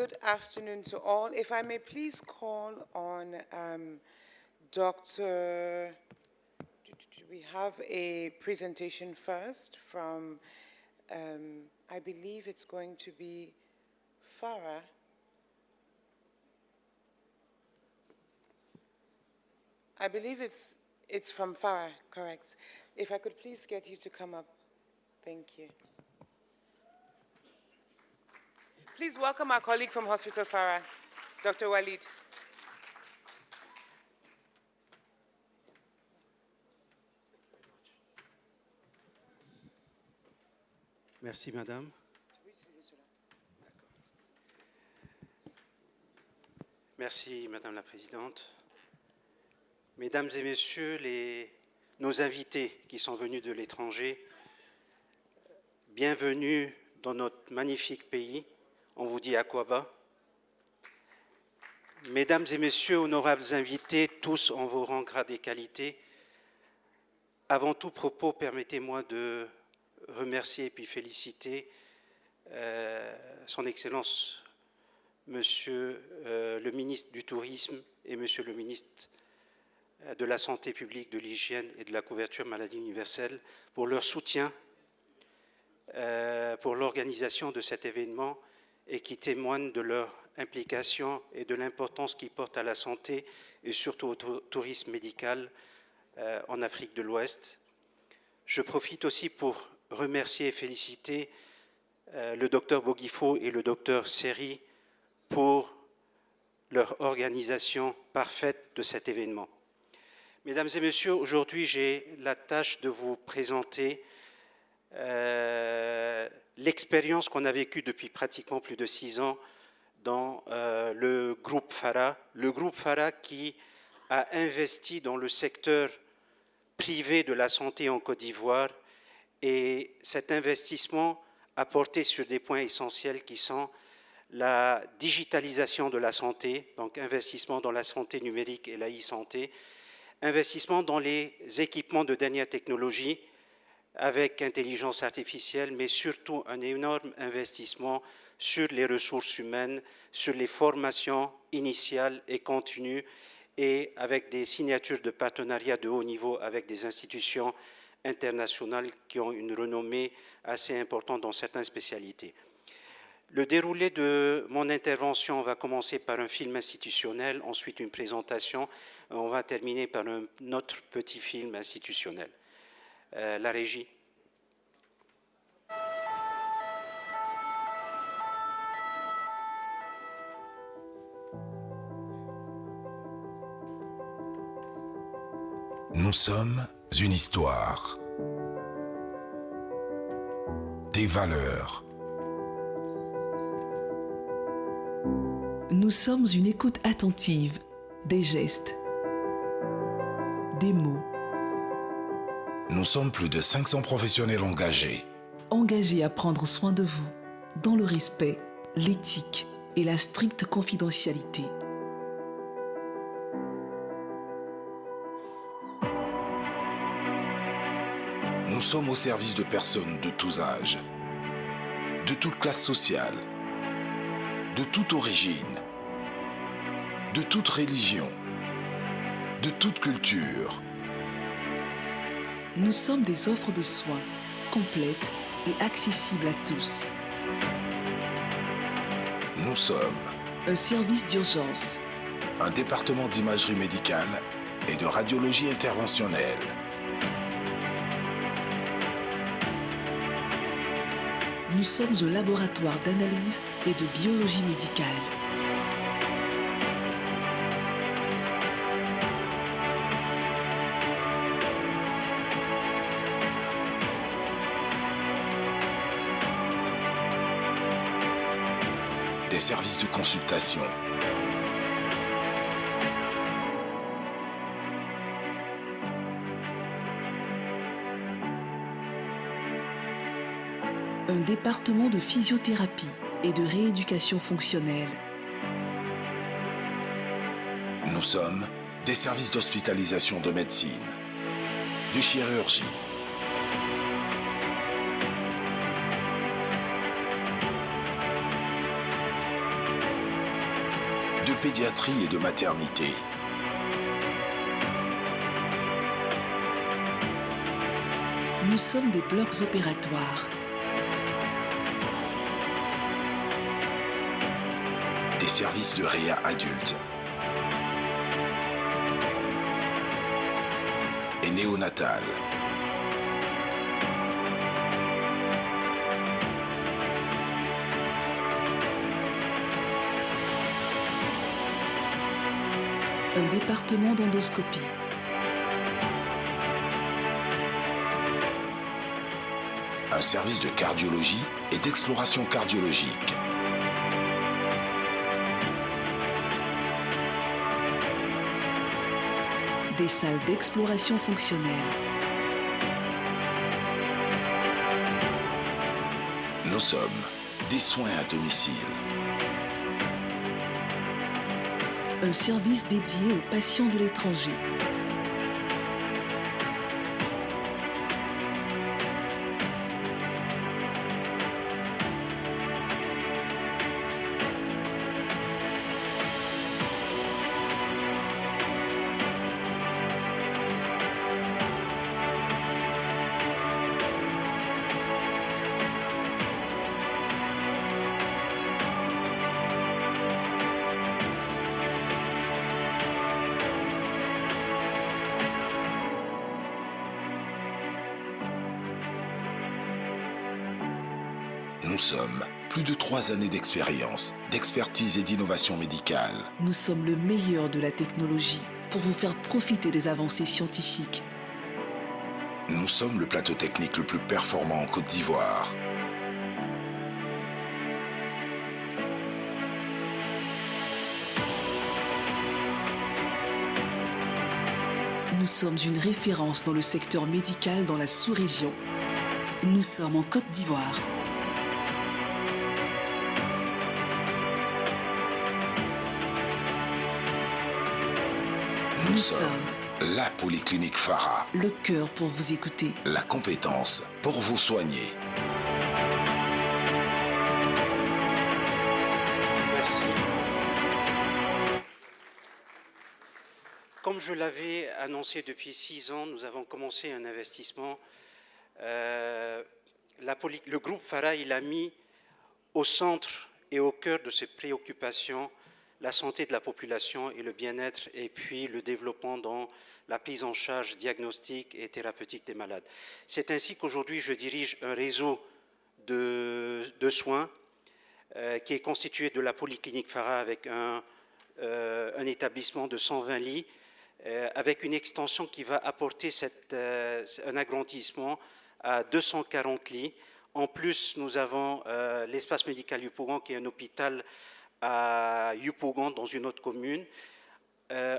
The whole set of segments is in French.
Good afternoon to all. If I may please call on Dr. We have a presentation first from, I believe it's going to be Farah. I believe it's from Farah, correct. If I could please get you to come up. Thank you. Please welcome our colleague from Hospital Farah, Dr. Walid. Merci, Madame. Merci, Madame la Présidente. Mesdames et Messieurs, nos invités qui sont venus de l'étranger, bienvenue dans notre magnifique pays. On vous dit Aqaba. Mesdames et Messieurs, honorables invités, tous en vos rangs, grades et qualités, avant tout propos, permettez-moi de remercier et puis féliciter Son Excellence, Monsieur le ministre du Tourisme et Monsieur le ministre de la Santé publique, de l'Hygiène et de la couverture maladie universelle pour leur soutien pour l'organisation de cet événement et qui témoignent de leur implication et de l'importance qu'ils portent à la santé et surtout au tourisme médical en Afrique de l'Ouest. Je profite aussi pour remercier et féliciter le docteur Boguifo et le docteur Seri pour leur organisation parfaite de cet événement. Mesdames et Messieurs, aujourd'hui j'ai la tâche de vous présenter l'expérience qu'on a vécue depuis pratiquement plus de 6 ans dans le groupe Farah. Le groupe Farah qui a investi dans le secteur privé de la santé en Côte d'Ivoire et cet investissement a porté sur des points essentiels qui sont la digitalisation de la santé, donc investissement dans la santé numérique et la e-santé, investissement dans les équipements de dernière technologie, avec intelligence artificielle, mais surtout un énorme investissement sur les ressources humaines, sur les formations initiales et continues, et avec des signatures de partenariat de haut niveau avec des institutions internationales qui ont une renommée assez importante dans certaines spécialités. Le déroulé de mon intervention va commencer par un film institutionnel, ensuite une présentation, on va terminer par un autre petit film institutionnel. La régie. Nous sommes une histoire, des valeurs. Nous sommes une écoute attentive, des gestes, des mots. Nous sommes plus de 500 professionnels engagés. Engagés à prendre soin de vous, dans le respect, l'éthique et la stricte confidentialité. Nous sommes au service de personnes de tous âges, de toute classe sociale, de toute origine, de toute religion, de toute culture. Nous sommes des offres de soins complètes et accessibles à tous. Nous sommes un service d'urgence, un département d'imagerie médicale et de radiologie interventionnelle. Nous sommes un laboratoire d'analyse et de biologie médicale. Des services de consultation. Un département de physiothérapie et de rééducation fonctionnelle. Nous sommes des services d'hospitalisation de médecine, de chirurgie, pédiatrie et de maternité. Nous sommes des blocs opératoires. Des services de réa adultes et néonatal. Un département d'endoscopie. Un service de cardiologie et d'exploration cardiologique. Des salles d'exploration fonctionnelle. Nous sommes des soins à domicile. Un service dédié aux patients de l'étranger. Nous sommes plus de 3 années d'expérience, d'expertise et d'innovation médicale. Nous sommes le meilleur de la technologie pour vous faire profiter des avancées scientifiques. Nous sommes le plateau technique le plus performant en Côte d'Ivoire. Nous sommes une référence dans le secteur médical dans la sous-région. Nous sommes en Côte d'Ivoire. Nous sommes la Polyclinique Farah. le cœur pour vous écouter. La compétence pour vous soigner. Merci. Comme je l'avais annoncé depuis 6 ans, nous avons commencé un investissement. Le groupe Farah, il a mis au centre et au cœur de ses préoccupations la santé de la population et le bien-être, et puis le développement dans la prise en charge diagnostique et thérapeutique des malades. C'est ainsi qu'aujourd'hui, je dirige un réseau de soins qui est constitué de la Polyclinique Farah avec un établissement de 120 lits, avec une extension qui va apporter un agrandissement à 240 lits. En plus, nous avons l'espace médical Yopougon, qui est un hôpital à Yopougon, dans une autre commune.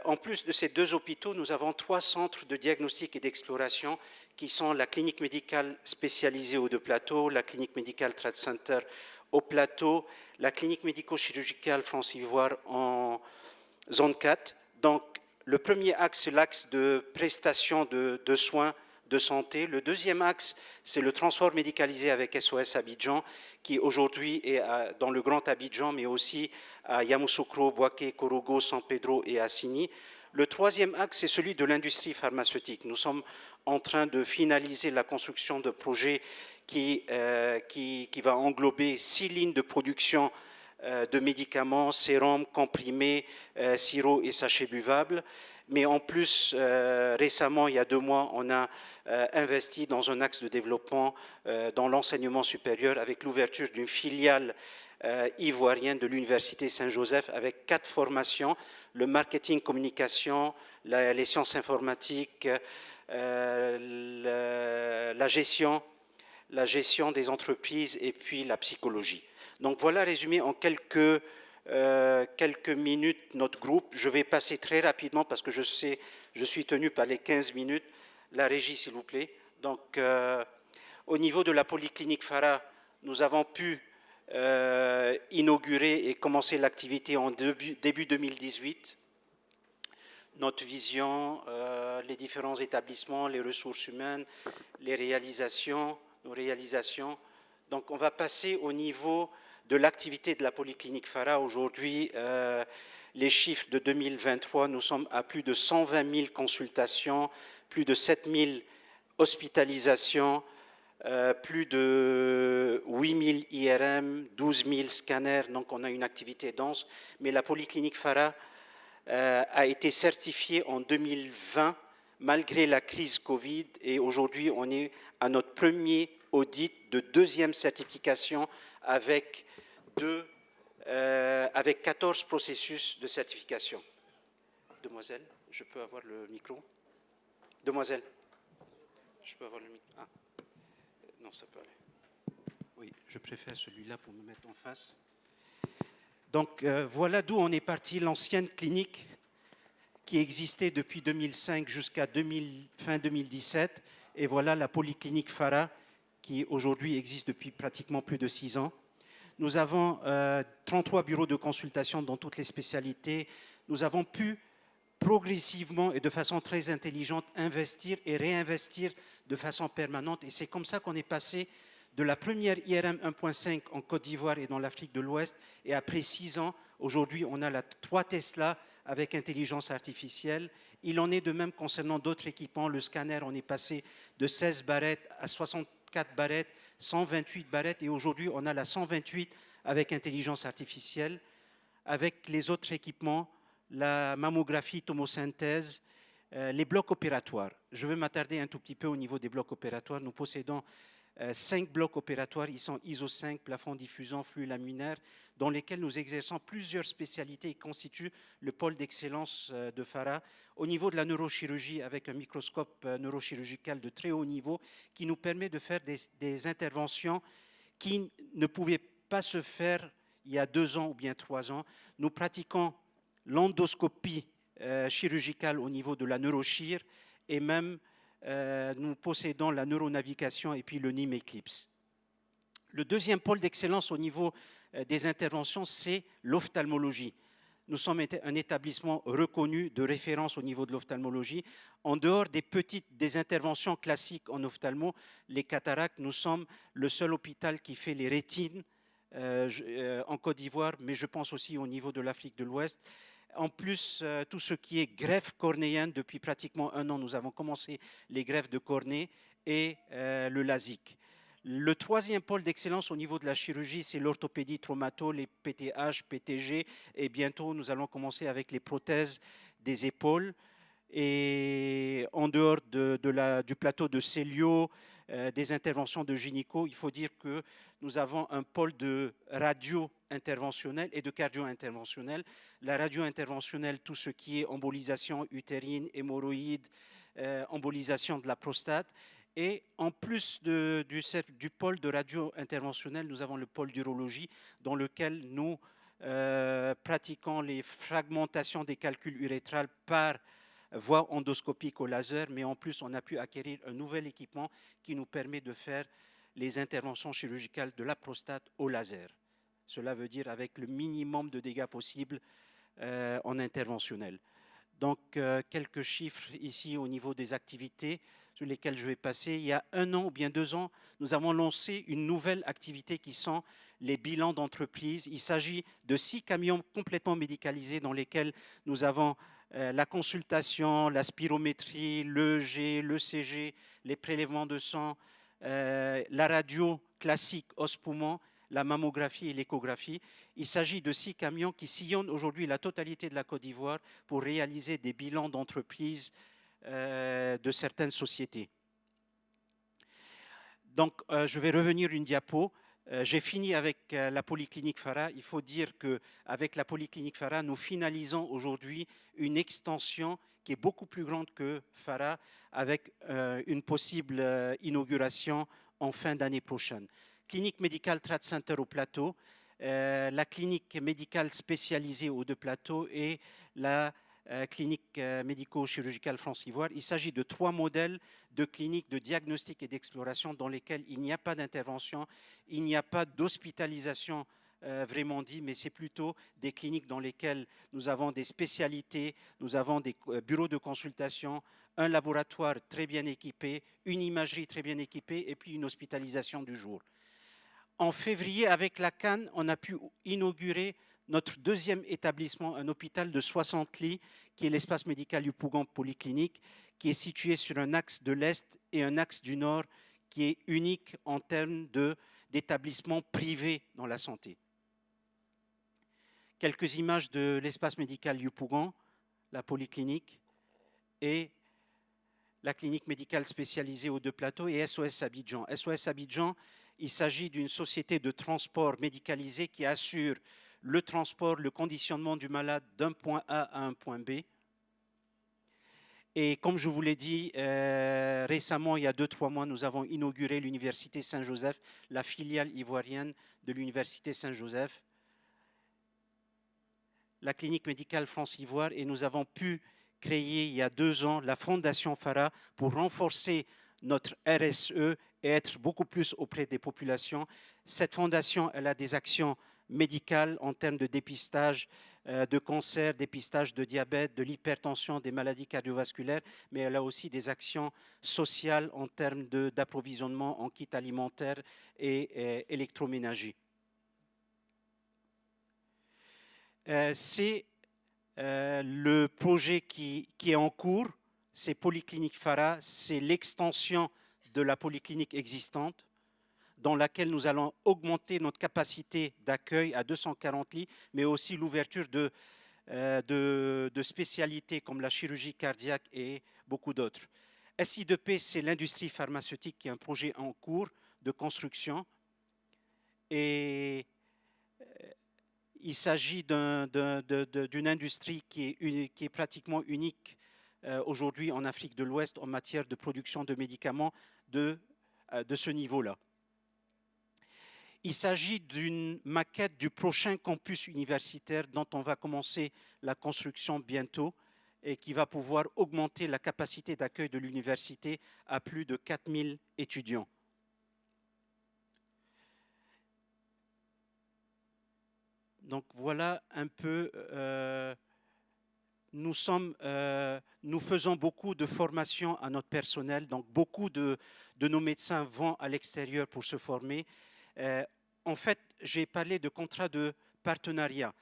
En plus de ces 2 hôpitaux, nous avons 3 centres de diagnostic et d'exploration qui sont la clinique médicale spécialisée aux 2 plateaux, la clinique médicale Trade Center au plateau, la clinique médico-chirurgicale France-Ivoire en zone 4. Donc, le premier axe, c'est l'axe de prestation de soins de santé. Le deuxième axe, c'est le transport médicalisé avec SOS Abidjan, qui aujourd'hui est dans le Grand Abidjan, mais aussi à Yamoussoukro, Boaké, Korogo, San Pedro et Assini. Le troisième axe, c'est celui de l'industrie pharmaceutique. Nous sommes en train de finaliser la construction de projets qui va englober 6 lignes de production de médicaments, sérums, comprimés, sirops et sachets buvables. Mais en plus, récemment, il y a 2 mois, on a investi dans un axe de développement dans l'enseignement supérieur avec l'ouverture d'une filiale ivoirienne de l'Université Saint-Joseph avec 4 formations, le marketing communication, les sciences informatiques, la gestion des entreprises et puis la psychologie. Donc voilà résumé en quelques minutes notre groupe. Je vais passer très rapidement parce que je suis tenu par les 15 minutes. La régie, s'il vous plaît. Donc, au niveau de la Polyclinique Farah, nous avons pu inaugurer et commencer l'activité en début 2018. Notre vision, les différents établissements, les ressources humaines, nos réalisations. Donc, on va passer au niveau de l'activité de la Polyclinique Farah. Aujourd'hui, les chiffres de 2023, nous sommes à plus de 120 000 consultations, plus de 7 000 hospitalisations, plus de 8 000 IRM, 12 000 scanners, donc on a une activité dense. Mais la polyclinique Farah a été certifiée en 2020 malgré la crise Covid et aujourd'hui on est à notre premier audit de deuxième certification avec 14 processus de certification. Demoiselle, je peux avoir le micro? Demoiselle, je peux avoir le micro? Ah. Non, ça peut aller. Oui, je préfère celui-là pour me mettre en face. Donc, voilà d'où on est parti. L'ancienne clinique qui existait depuis 2005 jusqu'à fin 2017. Et voilà la polyclinique Farah qui aujourd'hui existe depuis pratiquement plus de 6 ans. Nous avons 33 bureaux de consultation dans toutes les spécialités. Nous avons pu progressivement et de façon très intelligente investir et réinvestir de façon permanente. Et c'est comme ça qu'on est passé de la première IRM 1.5 en Côte d'Ivoire et dans l'Afrique de l'Ouest. Et après 6 ans, aujourd'hui, on a la 3 Tesla avec intelligence artificielle. Il en est de même concernant d'autres équipements. Le scanner, on est passé de 16 barrettes à 64 barrettes, 128 barrettes. Et aujourd'hui, on a la 128 avec intelligence artificielle. Avec les autres équipements, la mammographie, tomosynthèse, les blocs opératoires. Je vais m'attarder un tout petit peu au niveau des blocs opératoires. Nous possédons 5 blocs opératoires, ils sont ISO 5, plafond diffusant, flux laminaire, dans lesquels nous exerçons plusieurs spécialités et constituent le pôle d'excellence de Farah. Au niveau de la neurochirurgie, avec un microscope neurochirurgical de très haut niveau, qui nous permet de faire des interventions qui ne pouvaient pas se faire il y a 2 ans ou bien 3 ans. Nous pratiquons l'endoscopie chirurgicale au niveau de la neurochir et même nous possédons la neuronavigation et puis le NIM Eclipse. Le deuxième pôle d'excellence au niveau des interventions, c'est l'ophtalmologie. Nous sommes un établissement reconnu de référence au niveau de l'ophtalmologie. En dehors des interventions classiques en ophtalmo, les cataractes, nous sommes le seul hôpital qui fait les rétines en Côte d'Ivoire, mais je pense aussi au niveau de l'Afrique de l'Ouest. En plus, tout ce qui est greffe cornéenne, depuis pratiquement 1 an, nous avons commencé les greffes de cornée et le LASIK. Le troisième pôle d'excellence au niveau de la chirurgie, c'est l'orthopédie traumato, les PTH, PTG, et bientôt nous allons commencer avec les prothèses des épaules. Et en dehors du plateau de Célio, des interventions de gynéco, il faut dire que nous avons un pôle de radio interventionnelle et de cardio-interventionnelle. La radio interventionnelle, tout ce qui est embolisation utérine, hémorroïdes, embolisation de la prostate. Et en plus du pôle de radio interventionnelle, nous avons le pôle d'urologie dans lequel nous pratiquons les fragmentations des calculs urétrales par voie endoscopique au laser, mais en plus on a pu acquérir un nouvel équipement qui nous permet de faire les interventions chirurgicales de la prostate au laser. Cela veut dire avec le minimum de dégâts possibles en interventionnel. Donc quelques chiffres ici au niveau des activités sur lesquelles je vais passer. Il y a 1 an ou bien 2 ans, nous avons lancé une nouvelle activité qui sont les bilans d'entreprise. Il s'agit de 6 camions complètement médicalisés dans lesquels nous avons la consultation, la spirométrie, l'EEG, l'ECG, les prélèvements de sang, la radio classique os-poumon, la mammographie et l'échographie. Il s'agit de 6 camions qui sillonnent aujourd'hui la totalité de la Côte d'Ivoire pour réaliser des bilans d'entreprise de certaines sociétés. Donc, je vais revenir une diapo. J'ai fini avec la polyclinique Farah. Il faut dire qu'avec la polyclinique Farah, nous finalisons aujourd'hui une extension qui est beaucoup plus grande que Farah, avec une possible inauguration en fin d'année prochaine. Clinique médicale Trade Center au Plateau, la clinique médicale spécialisée aux 2 plateaux et la clinique médico-chirurgicale France-Ivoire. Il s'agit de 3 modèles de cliniques de diagnostic et d'exploration dans lesquels il n'y a pas d'intervention, il n'y a pas d'hospitalisation vraiment dit, mais c'est plutôt des cliniques dans lesquelles nous avons des spécialités, nous avons des bureaux de consultation, un laboratoire très bien équipé, une imagerie très bien équipée et puis une hospitalisation du jour. En février, avec la CAN, on a pu inaugurer notre deuxième établissement, un hôpital de 60 lits, qui est l'espace médical Yopougon Polyclinique, qui est situé sur un axe de l'Est et un axe du Nord, qui est unique en termes d'établissements privés dans la santé. Quelques images de l'espace médical Yopougon, la polyclinique, et la clinique médicale spécialisée aux deux plateaux, et SOS Abidjan. SOS Abidjan, il s'agit d'une société de transport médicalisé qui assure le transport, le conditionnement du malade d'un point A à un point B. Et comme je vous l'ai dit, récemment, il y a 2-3 mois, nous avons inauguré l'Université Saint-Joseph, la filiale ivoirienne de l'Université Saint-Joseph, la clinique médicale France-Ivoire, et nous avons pu créer il y a 2 ans la Fondation Farah pour renforcer notre RSE et être beaucoup plus auprès des populations. Cette fondation, elle a des actions médicales en termes de dépistage de cancer, dépistage de diabète, de l'hypertension, des maladies cardiovasculaires, mais elle a aussi des actions sociales en termes d'approvisionnement en kits alimentaires et électroménager. C'est le projet qui est en cours, c'est Polyclinique Farah, c'est l'extension de la polyclinique existante, dans laquelle nous allons augmenter notre capacité d'accueil à 240 lits, mais aussi l'ouverture de spécialités comme la chirurgie cardiaque et beaucoup d'autres. SI2P, c'est l'industrie pharmaceutique qui est un projet en cours de construction. Et il s'agit d'une industrie qui est pratiquement unique aujourd'hui en Afrique de l'Ouest en matière de production de médicaments de ce niveau-là. Il s'agit d'une maquette du prochain campus universitaire dont on va commencer la construction bientôt et qui va pouvoir augmenter la capacité d'accueil de l'université à plus de 4000 étudiants. Donc voilà un peu, nous faisons beaucoup de formation à notre personnel, donc beaucoup de nos médecins vont à l'extérieur pour se former. En fait, j'ai parlé de contrat de partenariat.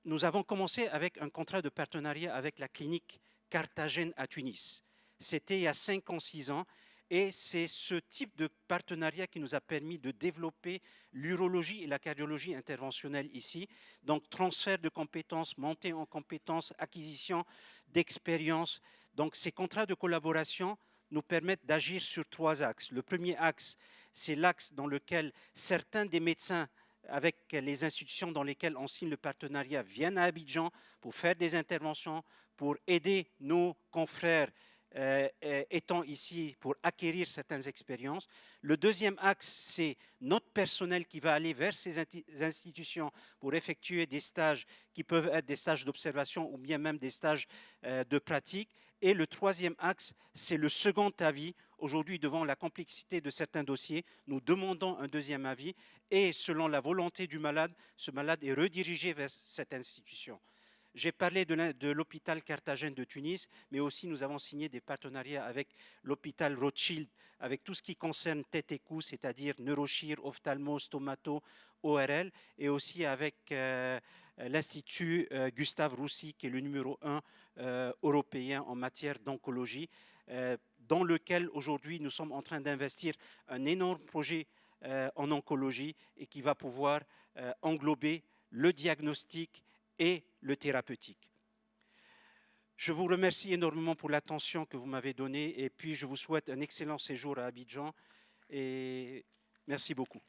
Nous avons commencé avec un contrat de partenariat avec la clinique Carthagène à Tunis. C'était il y a 5 ans, 6 ans. Et c'est ce type de partenariat qui nous a permis de développer l'urologie et la cardiologie interventionnelle ici. Donc, transfert de compétences, montée en compétences, acquisition d'expérience. Donc, ces contrats de collaboration nous permettent d'agir sur 3 axes. Le premier axe, c'est l'axe dans lequel certains des médecins avec les institutions dans lesquelles on signe le partenariat viennent à Abidjan pour faire des interventions, pour aider nos confrères étant ici pour acquérir certaines expériences. Le deuxième axe, c'est notre personnel qui va aller vers ces institutions pour effectuer des stages qui peuvent être des stages d'observation ou bien même des stages de pratique. Et le troisième axe, c'est le second avis. Aujourd'hui, devant la complexité de certains dossiers, nous demandons un deuxième avis et selon la volonté du malade, ce malade est redirigé vers cette institution. J'ai parlé de l'hôpital Carthagène de Tunis, mais aussi nous avons signé des partenariats avec l'hôpital Rothschild, avec tout ce qui concerne tête et cou, c'est-à-dire neurochir, ophtalmo, stomato, ORL, et aussi avec l'Institut Gustave Roussy, qui est le numéro 1 européen en matière d'oncologie, dans lequel aujourd'hui nous sommes en train d'investir un énorme projet en oncologie et qui va pouvoir englober le diagnostic et le thérapeutique. Je vous remercie énormément pour l'attention que vous m'avez donnée et puis je vous souhaite un excellent séjour à Abidjan et merci beaucoup.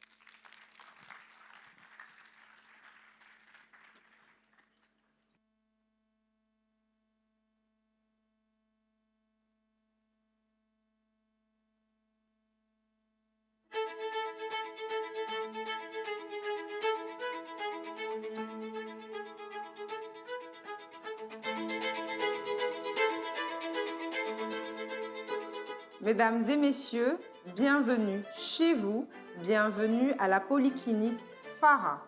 Mesdames et messieurs, bienvenue chez vous, bienvenue à la polyclinique Farah.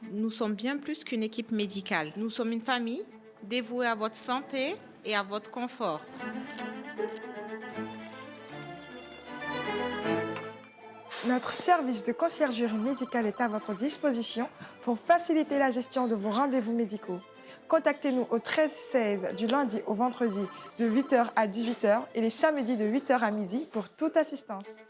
Nous sommes bien plus qu'une équipe médicale. Nous sommes une famille dévouée à votre santé et à votre confort. Notre service de conciergerie médicale est à votre disposition pour faciliter la gestion de vos rendez-vous médicaux. Contactez-nous au 13 16 du lundi au vendredi de 8h à 18h et les samedis de 8h à midi pour toute assistance.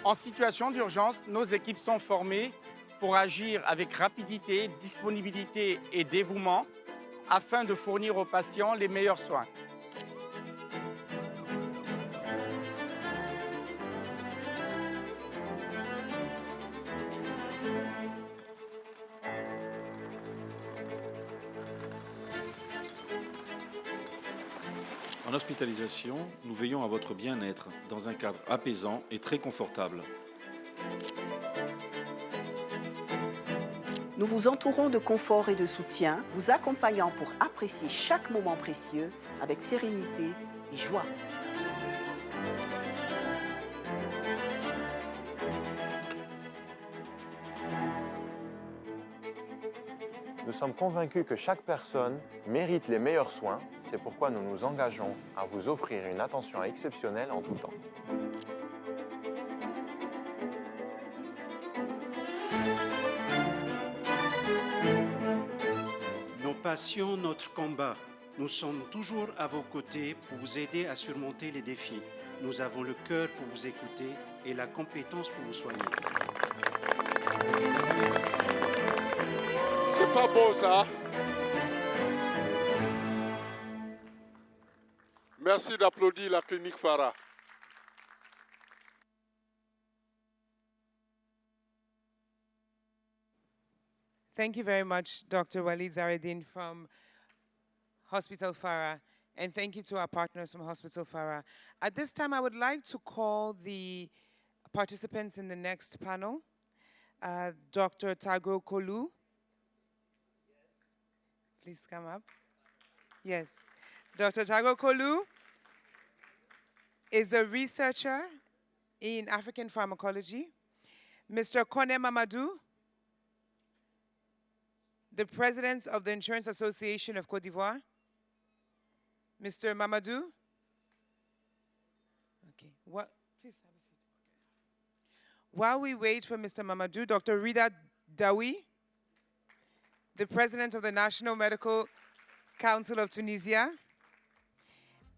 En situation d'urgence, nos équipes sont formées pour agir avec rapidité, disponibilité et dévouement afin de fournir aux patients les meilleurs soins. En hospitalisation, nous veillons à votre bien-être dans un cadre apaisant et très confortable. Nous vous entourons de confort et de soutien, vous accompagnant pour apprécier chaque moment précieux avec sérénité et joie. Nous sommes convaincus que chaque personne mérite les meilleurs soins. C'est pourquoi nous nous engageons à vous offrir une attention exceptionnelle en tout temps. Nos passions, notre combat. Nous sommes toujours à vos côtés pour vous aider à surmonter les défis. Nous avons le cœur pour vous écouter et la compétence pour vous soigner. C'est pas beau ça. Merci d'applaudir la clinique Farah. Thank you very much, Dr. Walid Zareddin from Hospital Farah, and thank you to our partners from Hospital Farah. At this time, I would like to call the participants in the next panel. Dr. Tagro Kolu. Please come up. Yes. Dr. Tagro Kolu is a researcher in African pharmacology. Mr. Kone Mamadou, the president of the Insurance Association of Côte d'Ivoire. Mr. Mamadou. Okay. Please have a seat. While we wait for Mr. Mamadou, Dr. Rida Dawi, the president of the National Medical Council of Tunisia.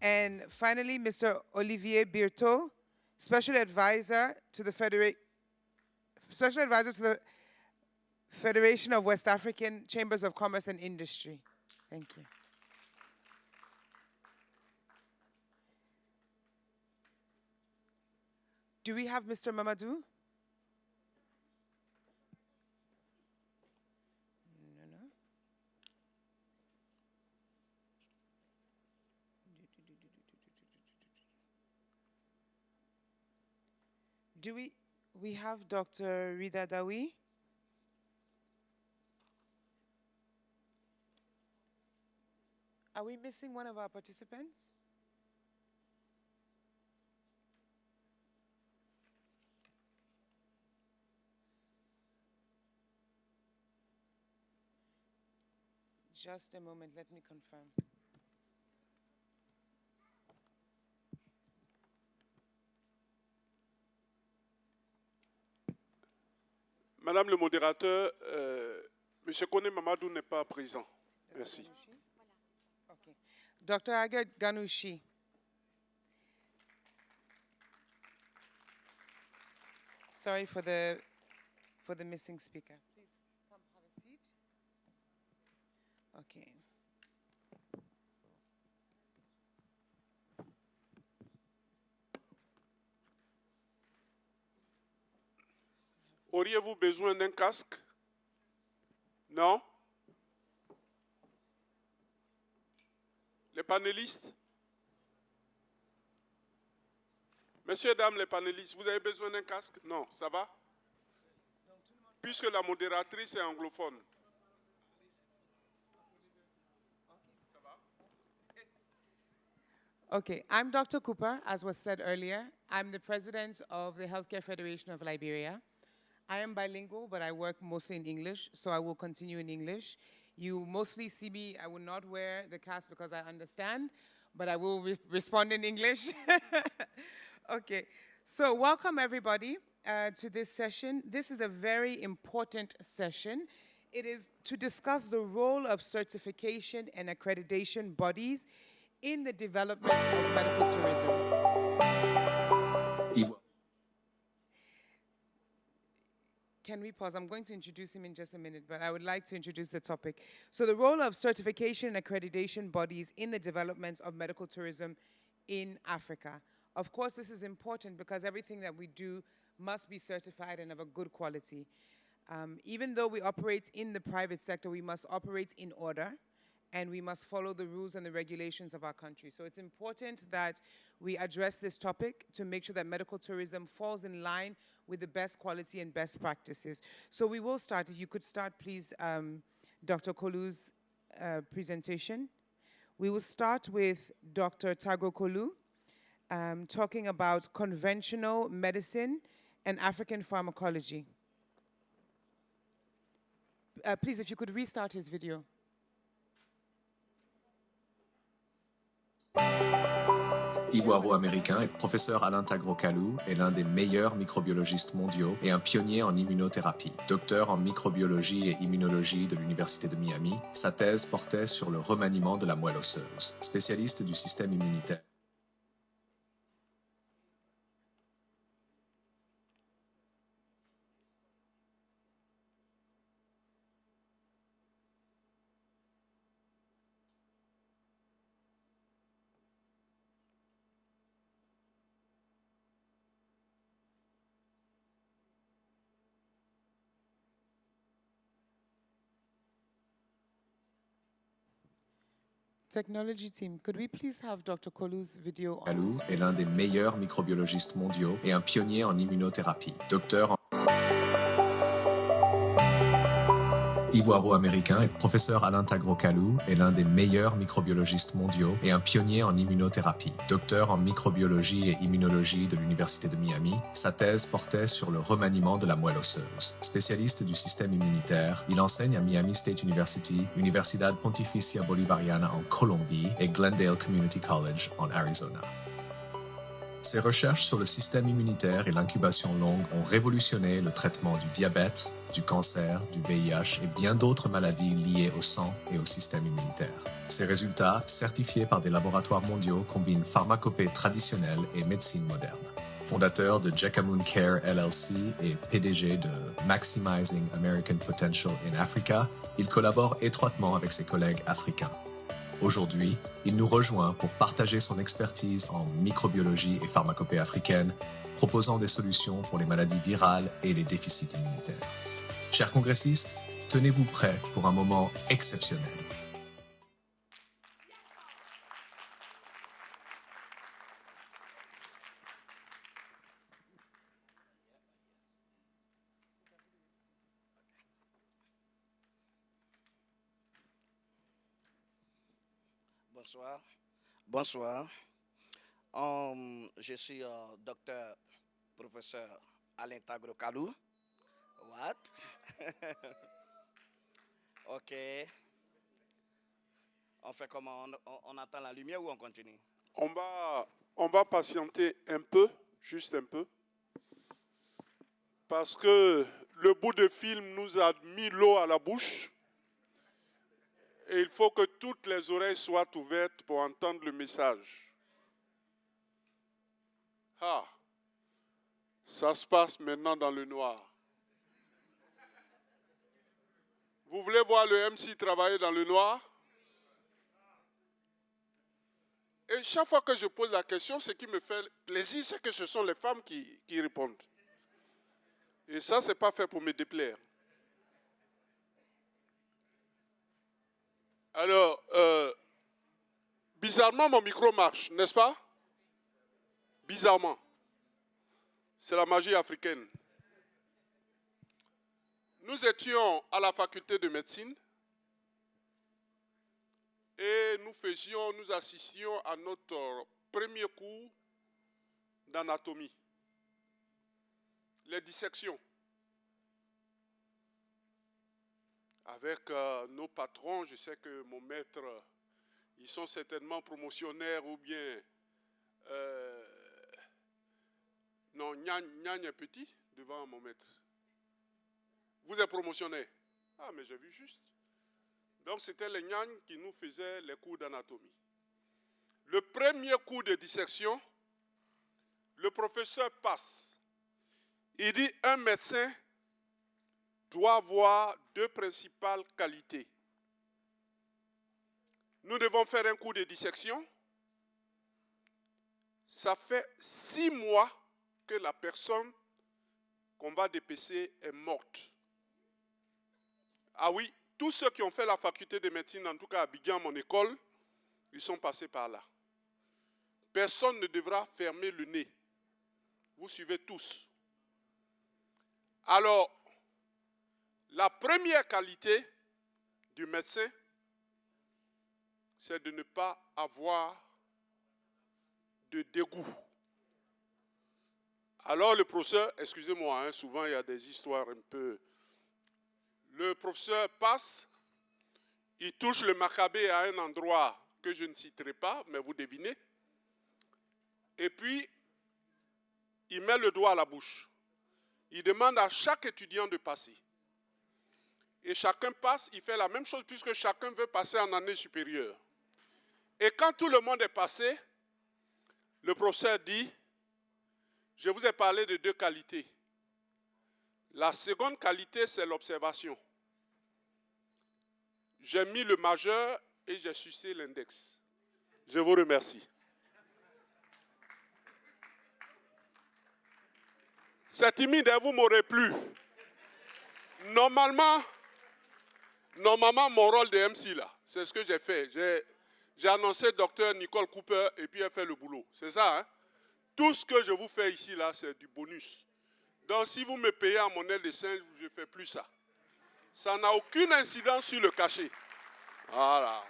And finally, Mr. Olivier Birto, special advisor to the Federation of West African Chambers of Commerce and Industry. Thank you. Do we have Mr. Mamadou? No. Do we have Dr. Rida Dawi? Are we missing one of our participants? Just a moment, let me confirm. Madame le modérateur, M. Kone Mamadou n'est pas présent. Merci. Okay. Dr. Aga Ganouchi. Sorry for the missing speaker. Please come have a seat. Okay. Auriez-vous besoin d'un casque? Non? Les panélistes? Messieurs, dames, les panélistes, vous avez besoin d'un casque? Non, ça va? Puisque la modératrice est anglophone. Okay, I'm Dr. Cooper, as was said earlier. I'm the president of the Healthcare Federation of Liberia. I am bilingual, but I work mostly in English, so I will continue in English. You mostly see me, I will not wear the casque because I understand. but I will respond in English. Okay, so welcome everybody to this session. This is a very important session. It is to discuss the role of certification and accreditation bodies in the development of medical tourism. Can we pause? I'm going to introduce him in just a minute, but I would like to introduce the topic. So the role of certification and accreditation bodies in the development of medical tourism in Africa. Of course, this is important because everything that we do must be certified and of a good quality. Even though we operate in the private sector, we must operate in order, and we must follow the rules and the regulations of our country. So it's important that we address this topic to make sure that medical tourism falls in line with the best quality and best practices. So we will start. If you could start, please, Dr. Kolu's presentation. We will start with Dr. Tago Kolu, talking about conventional medicine and African pharmacology. Please, if you could restart his video. Ivoiro-américain et professeur Alain Tagro-Kalou est l'un des meilleurs microbiologistes mondiaux et un pionnier en immunothérapie. Docteur en microbiologie et immunologie de l'Université de Miami, sa thèse portait sur le remaniement de la moelle osseuse. Spécialiste du système immunitaire. Technology team, could we please have Dr. Kolu's video on? Kalou est l'un des meilleurs microbiologistes mondiaux et un pionnier en immunothérapie. Docteur en Ivoiro-américain et professeur Alain Tagro-Kalou est l'un des meilleurs microbiologistes mondiaux et un pionnier en immunothérapie. Docteur en microbiologie et immunologie de l'Université de Miami, sa thèse portait sur le remaniement de la moelle osseuse. Spécialiste du système immunitaire, il enseigne à Miami State University, Universidad Pontificia Bolivariana en Colombie et Glendale Community College en Arizona. Ses recherches sur le système immunitaire et l'incubation longue ont révolutionné le traitement du diabète, du cancer, du VIH et bien d'autres maladies liées au sang et au système immunitaire. Ces résultats, certifiés par des laboratoires mondiaux, combinent pharmacopée traditionnelle et médecine moderne. Fondateur de Jekamoon Care LLC et PDG de Maximizing American Potential in Africa, il collabore étroitement avec ses collègues africains. Aujourd'hui, il nous rejoint pour partager son expertise en microbiologie et pharmacopée africaine, proposant des solutions pour les maladies virales et les déficits immunitaires. Chers congressistes, tenez-vous prêts pour un moment exceptionnel. Bonsoir. Bonsoir. Je suis docteur professeur Alain Tagro-Kalou. What? OK. On fait comment? On attend la lumière ou on continue? On va patienter un peu, juste un peu. Parce que le bout de film nous a mis l'eau à la bouche. Et il faut que toutes les oreilles soient ouvertes pour entendre le message. Ah, ça se passe maintenant dans le noir. Vous voulez voir le MC travailler dans le noir? Et chaque fois que je pose la question, ce qui me fait plaisir, c'est que ce sont les femmes qui répondent. Et ça, ce n'est pas fait pour me déplaire. Alors, bizarrement, mon micro marche, n'est-ce pas? Bizarrement. C'est la magie africaine. Nous étions à la faculté de médecine et nous assistions à notre premier cours d'anatomie. Les dissections. Avec nos patrons, je sais que mon maître Ils sont certainement promotionnaires ou bien... non, Nyan est petit devant mon maître. Vous êtes promotionnaire? Ah, mais j'ai vu juste. Donc, c'était les Nyan qui nous faisaient les cours d'anatomie. Le premier cours de dissection, le professeur passe. Il dit, un médecin doit avoir deux principales qualités. Nous devons faire un cours de dissection. Ça fait 6 mois que la personne qu'on va dépecer est morte. Ah oui, tous ceux qui ont fait la faculté de médecine, en tout cas à Abidjan, mon école, ils sont passés par là. Personne ne devra fermer le nez. Vous suivez tous. Alors, la première qualité du médecin, c'est de ne pas avoir de dégoût. Alors le professeur, excusez-moi, hein, souvent il y a des histoires un peu... Le professeur passe, il touche le macabé à un endroit que je ne citerai pas, mais vous devinez. Et puis, il met le doigt à la bouche. Il demande à chaque étudiant de passer. Et chacun passe, il fait la même chose puisque chacun veut passer en année supérieure. Et quand tout le monde est passé, le professeur dit, je vous ai parlé de 2 qualités. La seconde qualité, c'est l'observation. J'ai mis le majeur et j'ai sucé l'index. Je vous remercie. C'est timide, vous m'aurez plu. Normalement, mon rôle de MC, là, c'est ce que j'ai fait. J'ai annoncé Dr Nicole Cooper et puis elle fait le boulot. C'est ça, hein? Tout ce que je vous fais ici, là, c'est du bonus. Donc, si vous me payez en monnaie de singe, je ne fais plus ça. Ça n'a aucune incidence sur le cachet. Voilà.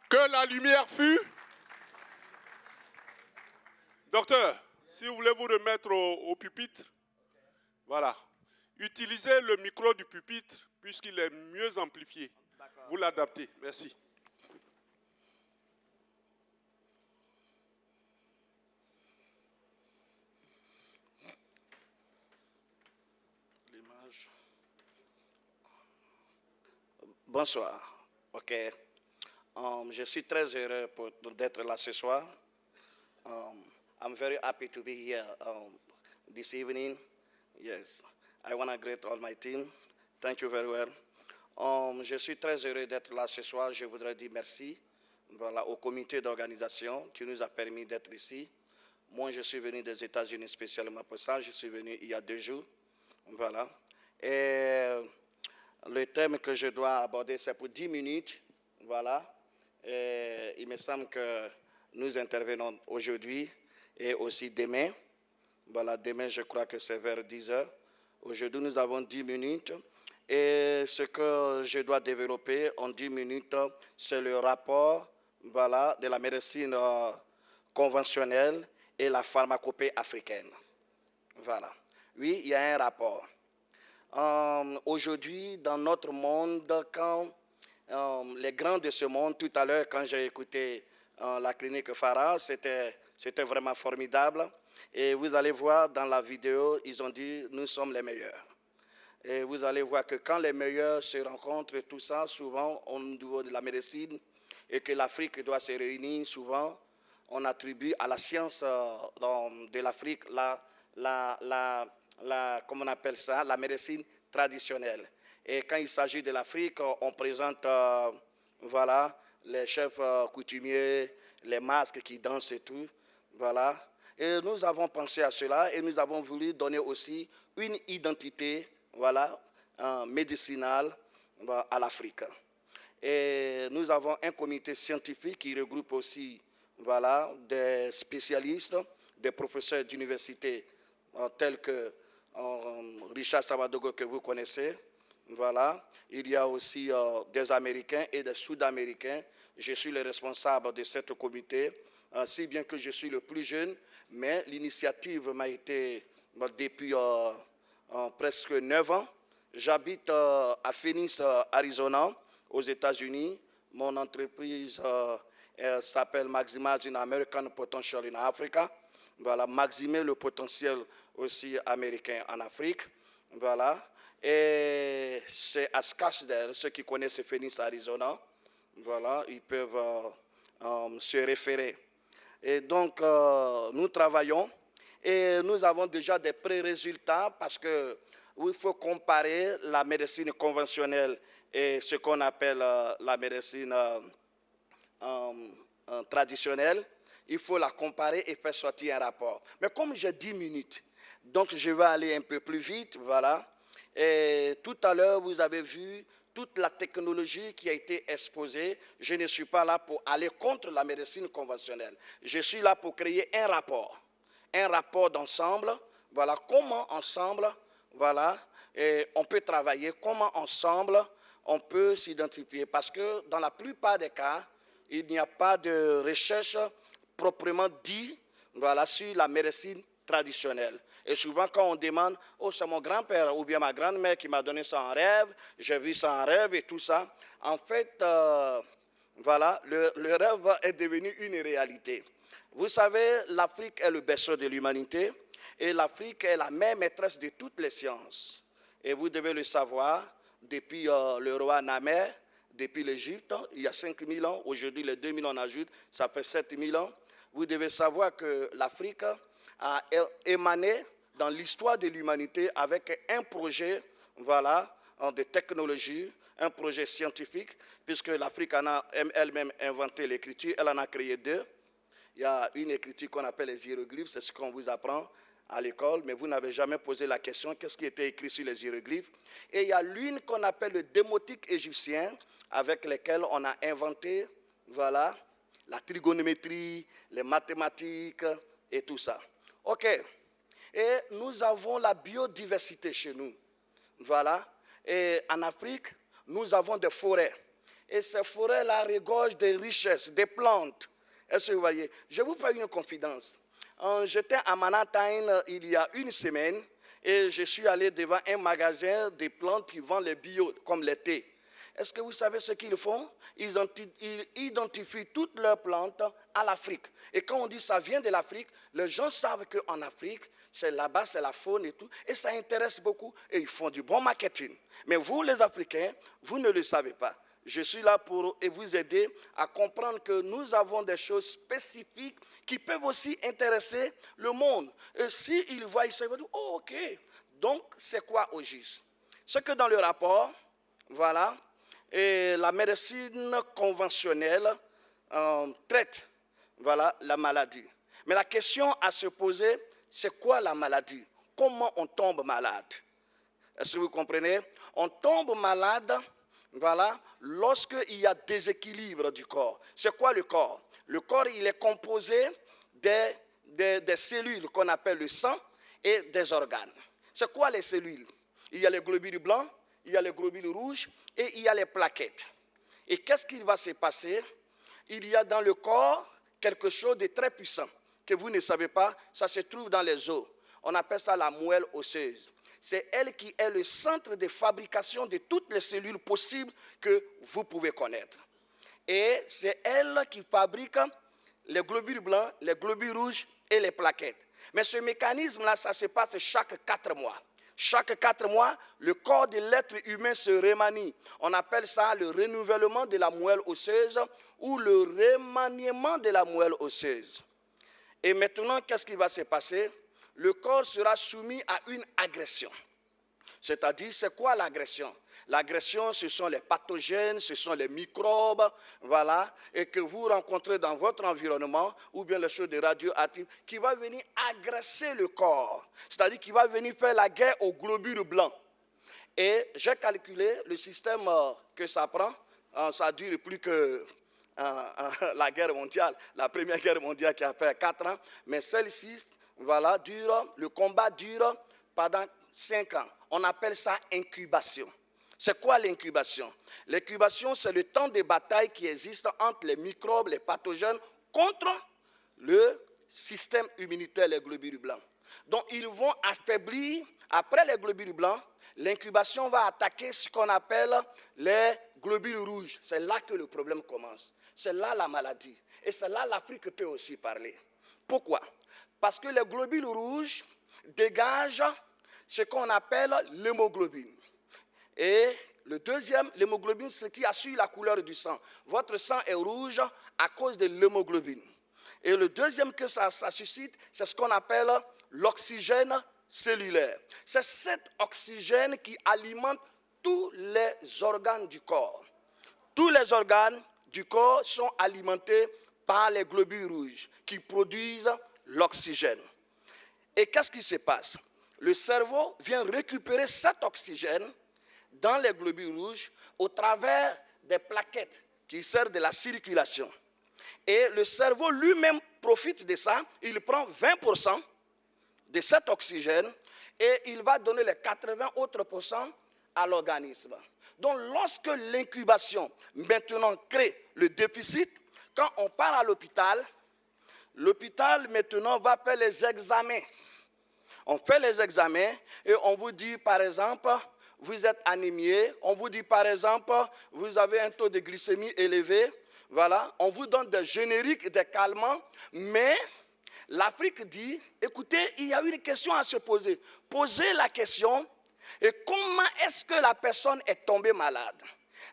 Que la lumière fût. Docteur, si vous voulez vous remettre au pupitre, voilà. Utilisez le micro du pupitre puisqu'il est mieux amplifié. Vous l'adaptez. Merci. L'image. Bonsoir. OK. Je suis très heureux d'être là ce soir. I'm very happy to be here this evening. Yes. I want to greet all my team. Thank you very well. Je suis très heureux d'être là ce soir. Je voudrais dire merci au comité d'organisation qui nous a permis d'être ici. Moi, je suis venu des États-Unis spécialement pour ça. Je suis venu il y a 2 jours. Voilà. Et le thème que je dois aborder, c'est pour 10 minutes. Voilà. Et il me semble que nous intervenons aujourd'hui et aussi demain. Voilà, demain, je crois que c'est vers 10 heures. Aujourd'hui, nous avons 10 minutes. Et ce que je dois développer en 10 minutes, c'est le rapport voilà, de la médecine conventionnelle et la pharmacopée africaine. Voilà. Oui, il y a un rapport. Aujourd'hui, dans notre monde, quand les grands de ce monde, tout à l'heure, quand j'ai écouté la clinique Farah, c'était vraiment formidable. Et vous allez voir dans la vidéo, ils ont dit « nous sommes les meilleurs ». Et vous allez voir que quand les meilleurs se rencontrent, tout ça, souvent au niveau de la médecine, et que l'Afrique doit se réunir, souvent, on attribue à la science de l'Afrique comment on appelle ça, la médecine traditionnelle. Et quand il s'agit de l'Afrique, on présente voilà, les chefs coutumiers, les masques qui dansent et tout. Voilà. Et nous avons pensé à cela et nous avons voulu donner aussi une identité voilà, médicinale à l'Afrique. Et nous avons un comité scientifique qui regroupe aussi voilà, des spécialistes, des professeurs d'université tels que Richard Savadogo que vous connaissez. Voilà. Il y a aussi des Américains et des Sud-Américains. Je suis le responsable de ce comité, si bien que je suis le plus jeune, mais l'initiative m'a été depuis presque 9 ans. J'habite à Phoenix, Arizona, aux États-Unis. Mon entreprise s'appelle Maximizing American Potential in Africa. Voilà, maximer le potentiel aussi américain en Afrique. Voilà. Et c'est à Scottsdale, ceux qui connaissent Phoenix, Arizona. Voilà, ils peuvent se référer. Et donc, nous travaillons et nous avons déjà des pré-résultats parce que il faut comparer la médecine conventionnelle et ce qu'on appelle la médecine traditionnelle. Il faut la comparer et faire sortir un rapport. Mais comme j'ai 10 minutes, donc je vais aller un peu plus vite, voilà. Et tout à l'heure, vous avez vu toute la technologie qui a été exposée. Je ne suis pas là pour aller contre la médecine conventionnelle. Je suis là pour créer un rapport d'ensemble. Voilà, comment ensemble, voilà, et on peut travailler, comment ensemble on peut s'identifier. Parce que dans la plupart des cas, il n'y a pas de recherche proprement dit, voilà, sur la médecine traditionnelle. Et souvent, quand on demande, oh, c'est mon grand-père ou bien ma grand-mère qui m'a donné ça en rêve, j'ai vu ça en rêve et tout ça. En fait, voilà, le rêve est devenu une réalité. Vous savez, l'Afrique est le berceau de l'humanité et l'Afrique est la mère maîtresse de toutes les sciences. Et vous devez le savoir, depuis le roi Namer, depuis l'Égypte, il y a 5000 ans, aujourd'hui les 2000 on ajoute, ça fait 7000 ans. Vous devez savoir que l'Afrique a émané dans l'histoire de l'humanité avec un projet, voilà, de technologie, un projet scientifique, puisque l'Afrique en a elle-même inventé l'écriture, elle en a créé 2. Il y a une écriture qu'on appelle les hiéroglyphes, c'est ce qu'on vous apprend à l'école, mais vous n'avez jamais posé la question, qu'est-ce qui était écrit sur les hiéroglyphes? Et il y a l'une qu'on appelle le démotique égyptien, avec lequel on a inventé, voilà, la trigonométrie, les mathématiques et tout ça. OK. Et nous avons la biodiversité chez nous. Voilà. Et en Afrique, nous avons des forêts. Et ces forêts-là regorgent des richesses, des plantes. Est-ce que vous voyez? Je vous fais une confidence. J'étais à Manhattan il y a une semaine et je suis allé devant un magasin de plantes qui vend les bio, comme les thés. Est-ce que vous savez ce qu'ils font? Ils identifient toutes leurs plantes à l'Afrique. Et quand on dit ça vient de l'Afrique, les gens savent qu'en Afrique, c'est là-bas, c'est la faune et tout. Et ça intéresse beaucoup et ils font du bon marketing. Mais vous, les Africains, vous ne le savez pas. Je suis là pour vous aider à comprendre que nous avons des choses spécifiques qui peuvent aussi intéresser le monde. Et s'ils voient, ils se disent, oh, ok, donc c'est quoi au juste? C'est que dans le rapport, voilà, et la médecine conventionnelle traite, voilà, la maladie. Mais la question à se poser, c'est quoi la maladie? Comment on tombe malade? Est-ce que vous comprenez? On tombe malade, voilà, lorsqu'il y a déséquilibre du corps. C'est quoi le corps? Le corps, il est composé des cellules qu'on appelle le sang et des organes. C'est quoi les cellules? Il y a les globules blancs, il y a les globules rouges et il y a les plaquettes. Et qu'est-ce qui va se passer? Il y a dans le corps quelque chose de très puissant que vous ne savez pas, ça se trouve dans les os. On appelle ça la moelle osseuse. C'est elle qui est le centre de fabrication de toutes les cellules possibles que vous pouvez connaître. Et c'est elle qui fabrique les globules blancs, les globules rouges et les plaquettes. Mais ce mécanisme-là, ça se passe chaque 4 mois. Chaque 4 mois, le corps de l'être humain se remanie. On appelle ça le renouvellement de la moelle osseuse ou le remaniement de la moelle osseuse. Et maintenant, qu'est-ce qui va se passer? Le corps sera soumis à une agression. C'est-à-dire, c'est quoi l'agression? L'agression, ce sont les pathogènes, ce sont les microbes, voilà, et que vous rencontrez dans votre environnement, ou bien les choses de radioactives, qui va venir agresser le corps. C'est-à-dire qu'il va venir faire la guerre aux globules blancs. Et j'ai calculé le système que ça prend, ça dure plus que la guerre mondiale, la première guerre mondiale qui a fait 4 ans, mais celle-ci, voilà, le combat dure pendant 5 ans. On appelle ça incubation. C'est quoi l'incubation? L'incubation, c'est le temps de bataille qui existe entre les microbes, les pathogènes, contre le système immunitaire, les globules blancs. Donc, ils vont affaiblir, après les globules blancs, l'incubation va attaquer ce qu'on appelle les globules rouges. C'est là que le problème commence. C'est là la maladie. Et c'est là l'Afrique peut aussi parler. Pourquoi? Parce que les globules rouges dégagent ce qu'on appelle l'hémoglobine. Et le deuxième, l'hémoglobine, c'est ce qui assure la couleur du sang. Votre sang est rouge à cause de l'hémoglobine. Et le deuxième que ça suscite, c'est ce qu'on appelle l'oxygène cellulaire. C'est cet oxygène qui alimente tous les organes du corps. Tous les organes du corps sont alimentés par les globules rouges qui produisent l'oxygène. Et qu'est-ce qui se passe? Le cerveau vient récupérer cet oxygène dans les globules rouges au travers des plaquettes qui servent de la circulation. Et le cerveau lui-même profite de ça, il prend 20% de cet oxygène et il va donner les 80 autres pourcents à l'organisme. Donc lorsque l'incubation maintenant crée le déficit, quand on part à l'hôpital, l'hôpital maintenant va faire les examens. On fait les examens et on vous dit par exemple, vous êtes anémié, on vous dit par exemple, vous avez un taux de glycémie élevé, voilà, on vous donne des génériques, des calmants, mais l'Afrique dit, écoutez, il y a une question à se poser. Posez la question, et comment est-ce que la personne est tombée malade?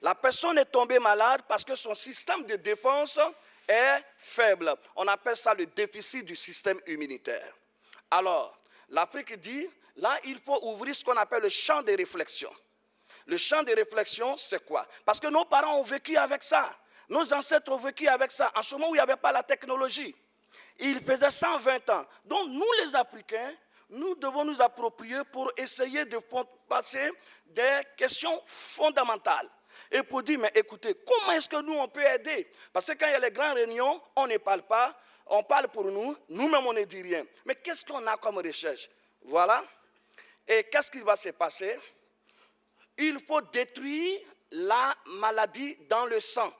La personne est tombée malade parce que son système de défense est faible. On appelle ça le déficit du système immunitaire. Alors, l'Afrique dit, là, il faut ouvrir ce qu'on appelle le champ de réflexion. Le champ de réflexion, c'est quoi? Parce que nos parents ont vécu avec ça. Nos ancêtres ont vécu avec ça. En ce moment où il n'y avait pas la technologie. Ils faisaient 120 ans. Donc, nous, les Africains, nous devons nous approprier pour essayer de passer des questions fondamentales. Et pour dire, mais écoutez, comment est-ce que nous, on peut aider? Parce que quand il y a les grandes réunions, on ne parle pas, on parle pour nous, nous-mêmes, on ne dit rien. Mais qu'est-ce qu'on a comme recherche? Voilà. Et qu'est-ce qui va se passer? Il faut détruire la maladie dans le sang.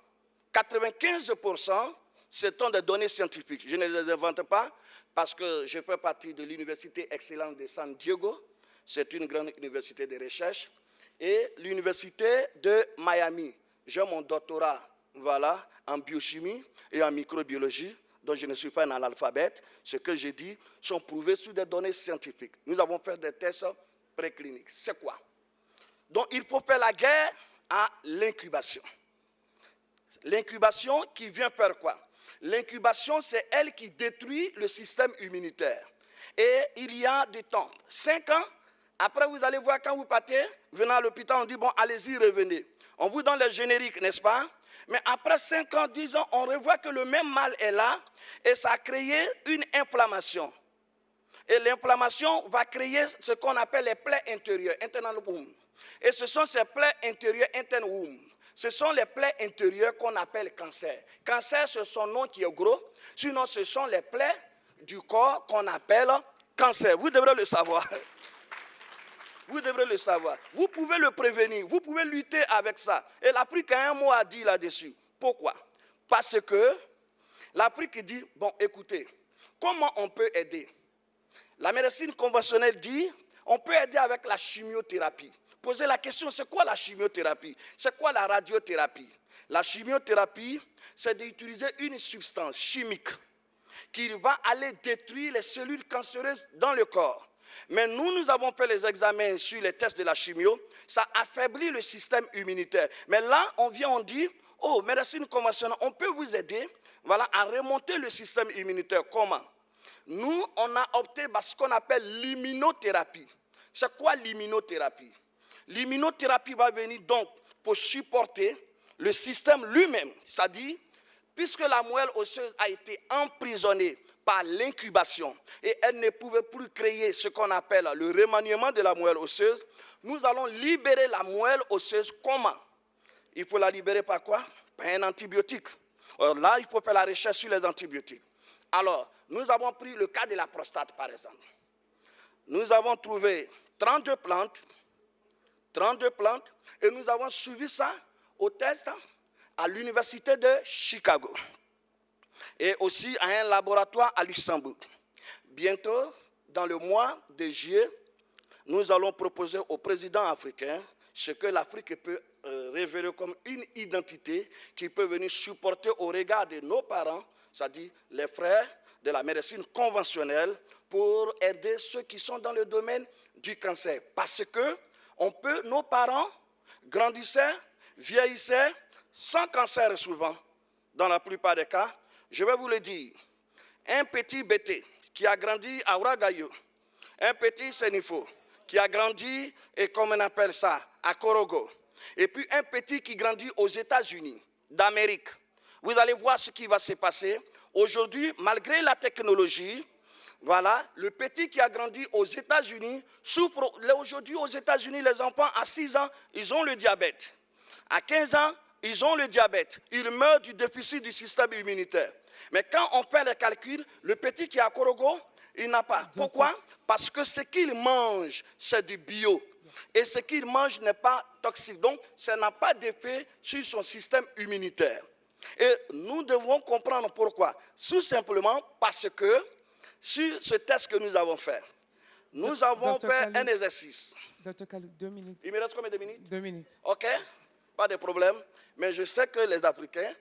95%, ce sont des données scientifiques. Je ne les invente pas parce que je fais partie de l'Université Excellente de San Diego. C'est une grande université de recherche. Et l'Université de Miami. J'ai mon doctorat, voilà, en biochimie et en microbiologie, dont je ne suis pas un analphabète. Ce que j'ai dit sont prouvés sur des données scientifiques. Nous avons fait des tests précliniques. C'est quoi? Donc, il faut faire la guerre à l'incubation. L'incubation qui vient faire quoi? L'incubation, c'est elle qui détruit le système immunitaire. Et il y a du temps. 5 ans, après vous allez voir quand vous partez, venez à l'hôpital, on dit, bon, allez-y, revenez. On vous donne les génériques, n'est-ce pas? Mais après 5 ans, 10 ans, on revoit que le même mal est là et ça a créé une inflammation. Et l'inflammation va créer ce qu'on appelle les plaies intérieures, internal wound. Et ce sont ces plaies intérieures, internal wound. Ce sont les plaies intérieures qu'on appelle cancer. Cancer, c'est son nom qui est gros. Sinon, ce sont les plaies du corps qu'on appelle cancer. Vous devrez le savoir. Vous devrez le savoir. Vous pouvez le prévenir. Vous pouvez lutter avec ça. Et l'Afrique a un mot à dire là-dessus. Pourquoi? Parce que l'Afrique dit, bon, écoutez, comment on peut aider? La médecine conventionnelle dit, on peut aider avec la chimiothérapie. Posez la question, c'est quoi la chimiothérapie? C'est quoi la radiothérapie? La chimiothérapie, c'est d'utiliser une substance chimique qui va aller détruire les cellules cancéreuses dans le corps. Mais nous avons fait les examens sur les tests de la chimio, ça affaiblit le système immunitaire. Mais là, on vient, on dit, oh, médecine conventionnelle, on peut vous aider, voilà, à remonter le système immunitaire. Comment? Nous, on a opté par ce qu'on appelle l'immunothérapie. C'est quoi l'immunothérapie? L'immunothérapie va venir donc pour supporter le système lui-même. C'est-à-dire, puisque la moelle osseuse a été emprisonnée par l'incubation et elle ne pouvait plus créer ce qu'on appelle le remaniement de la moelle osseuse, nous allons libérer la moelle osseuse. Comment? Il faut la libérer par quoi? Par un antibiotique. Alors là, il faut faire la recherche sur les antibiotiques. Alors, nous avons pris le cas de la prostate, par exemple. Nous avons trouvé 32 plantes, et nous avons suivi ça au test à l'université de Chicago et aussi à un laboratoire à Luxembourg. Bientôt, dans le mois de juillet, nous allons proposer au président africain ce que l'Afrique peut révéler comme une identité qui peut venir supporter au regard de nos parents, c'est-à-dire les frères de la médecine conventionnelle, pour aider ceux qui sont dans le domaine du cancer. Parce que nos parents grandissaient, vieillissaient, sans cancer souvent, dans la plupart des cas. Je vais vous le dire, un petit Bété qui a grandi à Ouagadougou, un petit Sénifo qui a grandi, et comme on appelle ça, à Korogo, et puis un petit qui grandit aux États-Unis d'Amérique. Vous allez voir ce qui va se passer. Aujourd'hui, malgré la technologie, voilà, le petit qui a grandi aux États-Unis souffre. Aujourd'hui, aux États-Unis, les enfants à 6 ans, ils ont le diabète. À 15 ans, ils ont le diabète. Ils meurent du déficit du système immunitaire. Mais quand on fait les calculs, le petit qui est à Korogo, il n'a pas. Pourquoi? Parce que ce qu'il mange, c'est du bio. Et ce qu'il mange n'est pas toxique. Donc, ça n'a pas d'effet sur son système immunitaire. Et nous devons comprendre pourquoi. Tout simplement parce que sur ce test que nous avons fait, nous avons fait un exercice. Dr. Kalou, 2 minutes. Il me reste combien de minutes? 2 minutes. OK, pas de problème. Mais je sais que les Africains,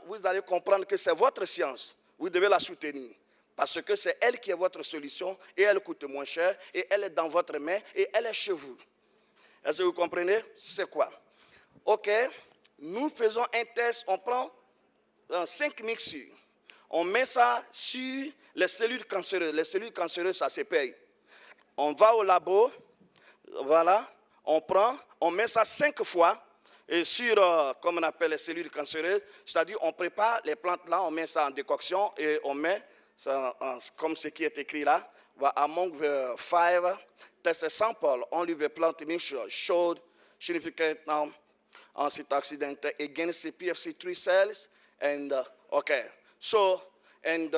vous allez comprendre que c'est votre science. Vous devez la soutenir. Parce que c'est elle qui est votre solution et elle coûte moins cher et elle est dans votre main et elle est chez vous. Est-ce que vous comprenez? C'est quoi? OK, nous faisons un test, on prend 5 mixtures. On met ça sur les cellules cancéreuses. Les cellules cancéreuses, ça se paye. On va au labo, voilà, on met ça 5 fois et sur, comme on appelle les cellules cancéreuses, c'est-à-dire on prépare les plantes là, on met ça en décoction et on met ça comme ce qui est écrit là. Among the 5 test samples, only the plant mixture showed significant antioxidant against CPFC3 cells and okay. So, and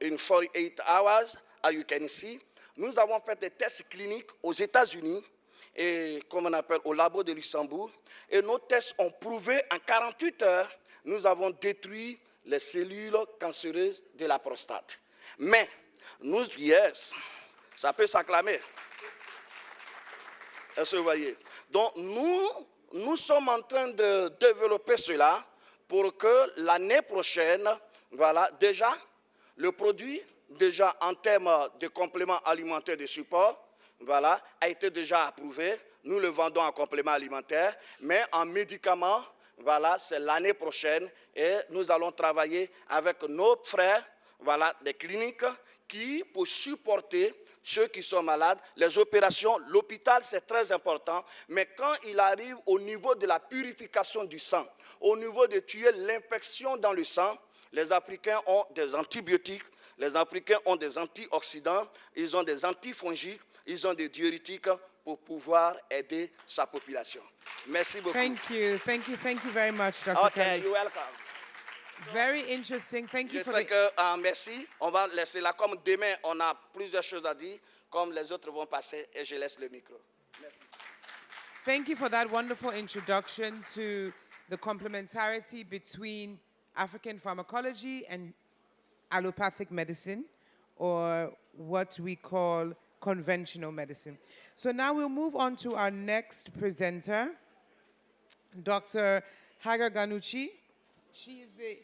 in 48 hours, as you can see, nous avons fait des tests cliniques aux États-Unis et comme on appelle au labo de Luxembourg. Et nos tests ont prouvé en 48 heures, nous avons détruit les cellules cancéreuses de la prostate. Mais nous, yes, ça peut s'acclamer. Est-ce que vous voyez? Donc nous sommes en train de développer cela pour que l'année prochaine, voilà, déjà, le produit, déjà en termes de compléments alimentaires de support, voilà, a été déjà approuvé. Nous le vendons en complément alimentaire, mais en médicaments, voilà, c'est l'année prochaine et nous allons travailler avec nos frères, voilà, des cliniques qui, pour supporter ceux qui sont malades, les opérations, l'hôpital, c'est très important, mais quand il arrive au niveau de la purification du sang, au niveau de tuer l'infection dans le sang, les Africains ont des antibiotiques, les Africains ont des antioxydants, ils ont des antifongiques, ils ont des diurétiques pour pouvoir aider sa population. Merci beaucoup. Thank you very much, Dr. Okay, Kalou. you're welcome. Very interesting. Thank you Je for sais the... que, merci. On va laisser là. Comme demain, on a plusieurs choses à dire, comme les autres vont passer, et je laisse le micro. Merci. Thank you for that wonderful introduction to the complementarity between African pharmacology and allopathic medicine, or what we call conventional medicine. So now we'll move on to our next presenter, Dr. Hagar Ganucci. She is the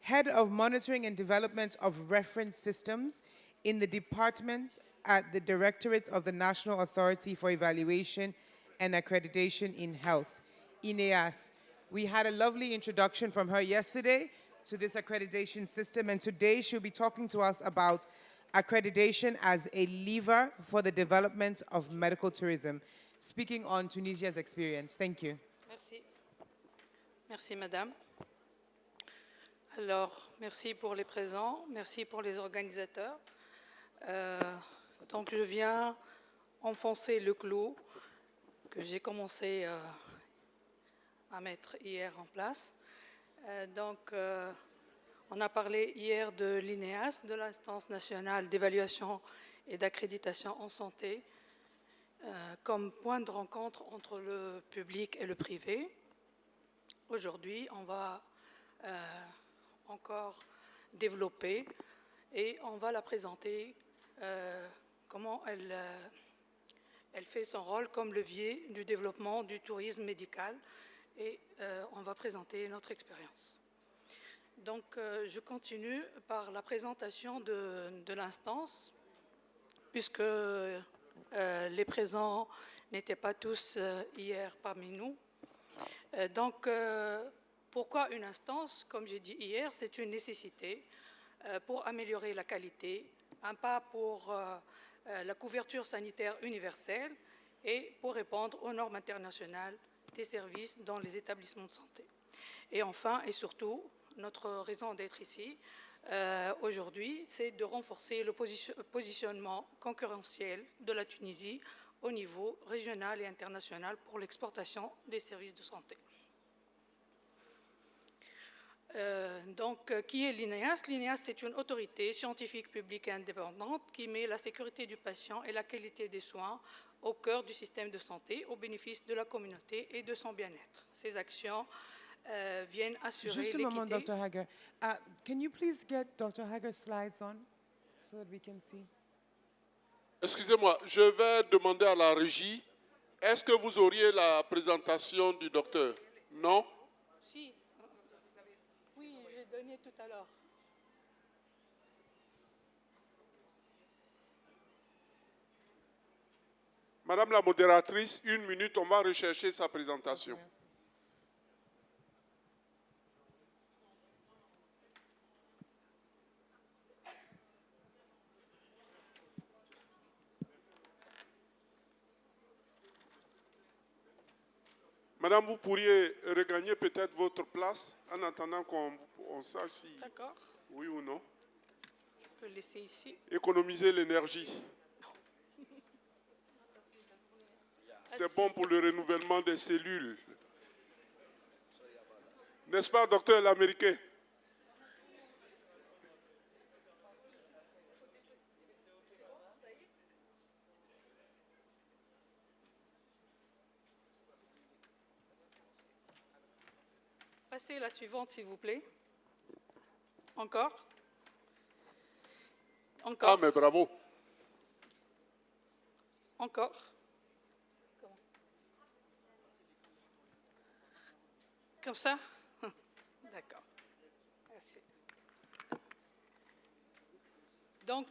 Head of Monitoring and Development of Reference Systems in the department at the Directorate of the National Authority for Evaluation and Accreditation in Health, INEAS. We had a lovely introduction from her yesterday to this accreditation system, and today she'll be talking to us about accreditation as a lever for the development of medical tourism, speaking on Tunisia's experience. Thank you. Merci. Merci, Madame. Alors, merci pour les présents, merci pour les organisateurs. Donc, je viens enfoncer le clou que j'ai commencé à mettre hier en place. On a parlé hier de l'INEAS, de l'Instance nationale d'évaluation et d'accréditation en santé, comme point de rencontre entre le public et le privé. Aujourd'hui, on va encore développer et on va la présenter comment elle fait son rôle comme levier du développement du tourisme médical et on va présenter notre expérience. Donc, je continue par la présentation de l'instance, puisque les présents n'étaient pas tous hier parmi nous. Donc, pourquoi une instance? Comme j'ai dit hier, c'est une nécessité pour améliorer la qualité, un pas pour la couverture sanitaire universelle et pour répondre aux normes internationales des services dans les établissements de santé. Et enfin, et surtout, notre raison d'être ici aujourd'hui, c'est de renforcer le positionnement concurrentiel de la Tunisie au niveau régional et international pour l'exportation des services de santé. Donc, qui est l'INEAS? L'INEAS, c'est une autorité scientifique publique et indépendante qui met la sécurité du patient et la qualité des soins au cœur du système de santé, au bénéfice de la communauté et de son bien-être. Ces actions viennent assurer l'équité. Just a moment, Dr. Hager. Can you please get Dr. Hager's slides on so that we can see? Excusez-moi, je vais demander à la régie, est-ce que vous auriez la présentation du docteur? Non? Si. Oui, j'ai donné tout à l'heure. Madame la modératrice, 1 minute, on va rechercher sa présentation. Madame, vous pourriez regagner peut-être votre place en attendant qu'on sache si D'accord. oui ou non. Je peux le laisser ici. Économiser l'énergie. C'est bon pour le renouvellement des cellules. N'est-ce pas, docteur l'Américain? Passez la suivante, s'il vous plaît. Encore. Encore. Ah, mais bravo. Encore. Comme ça? D'accord. Merci. Donc,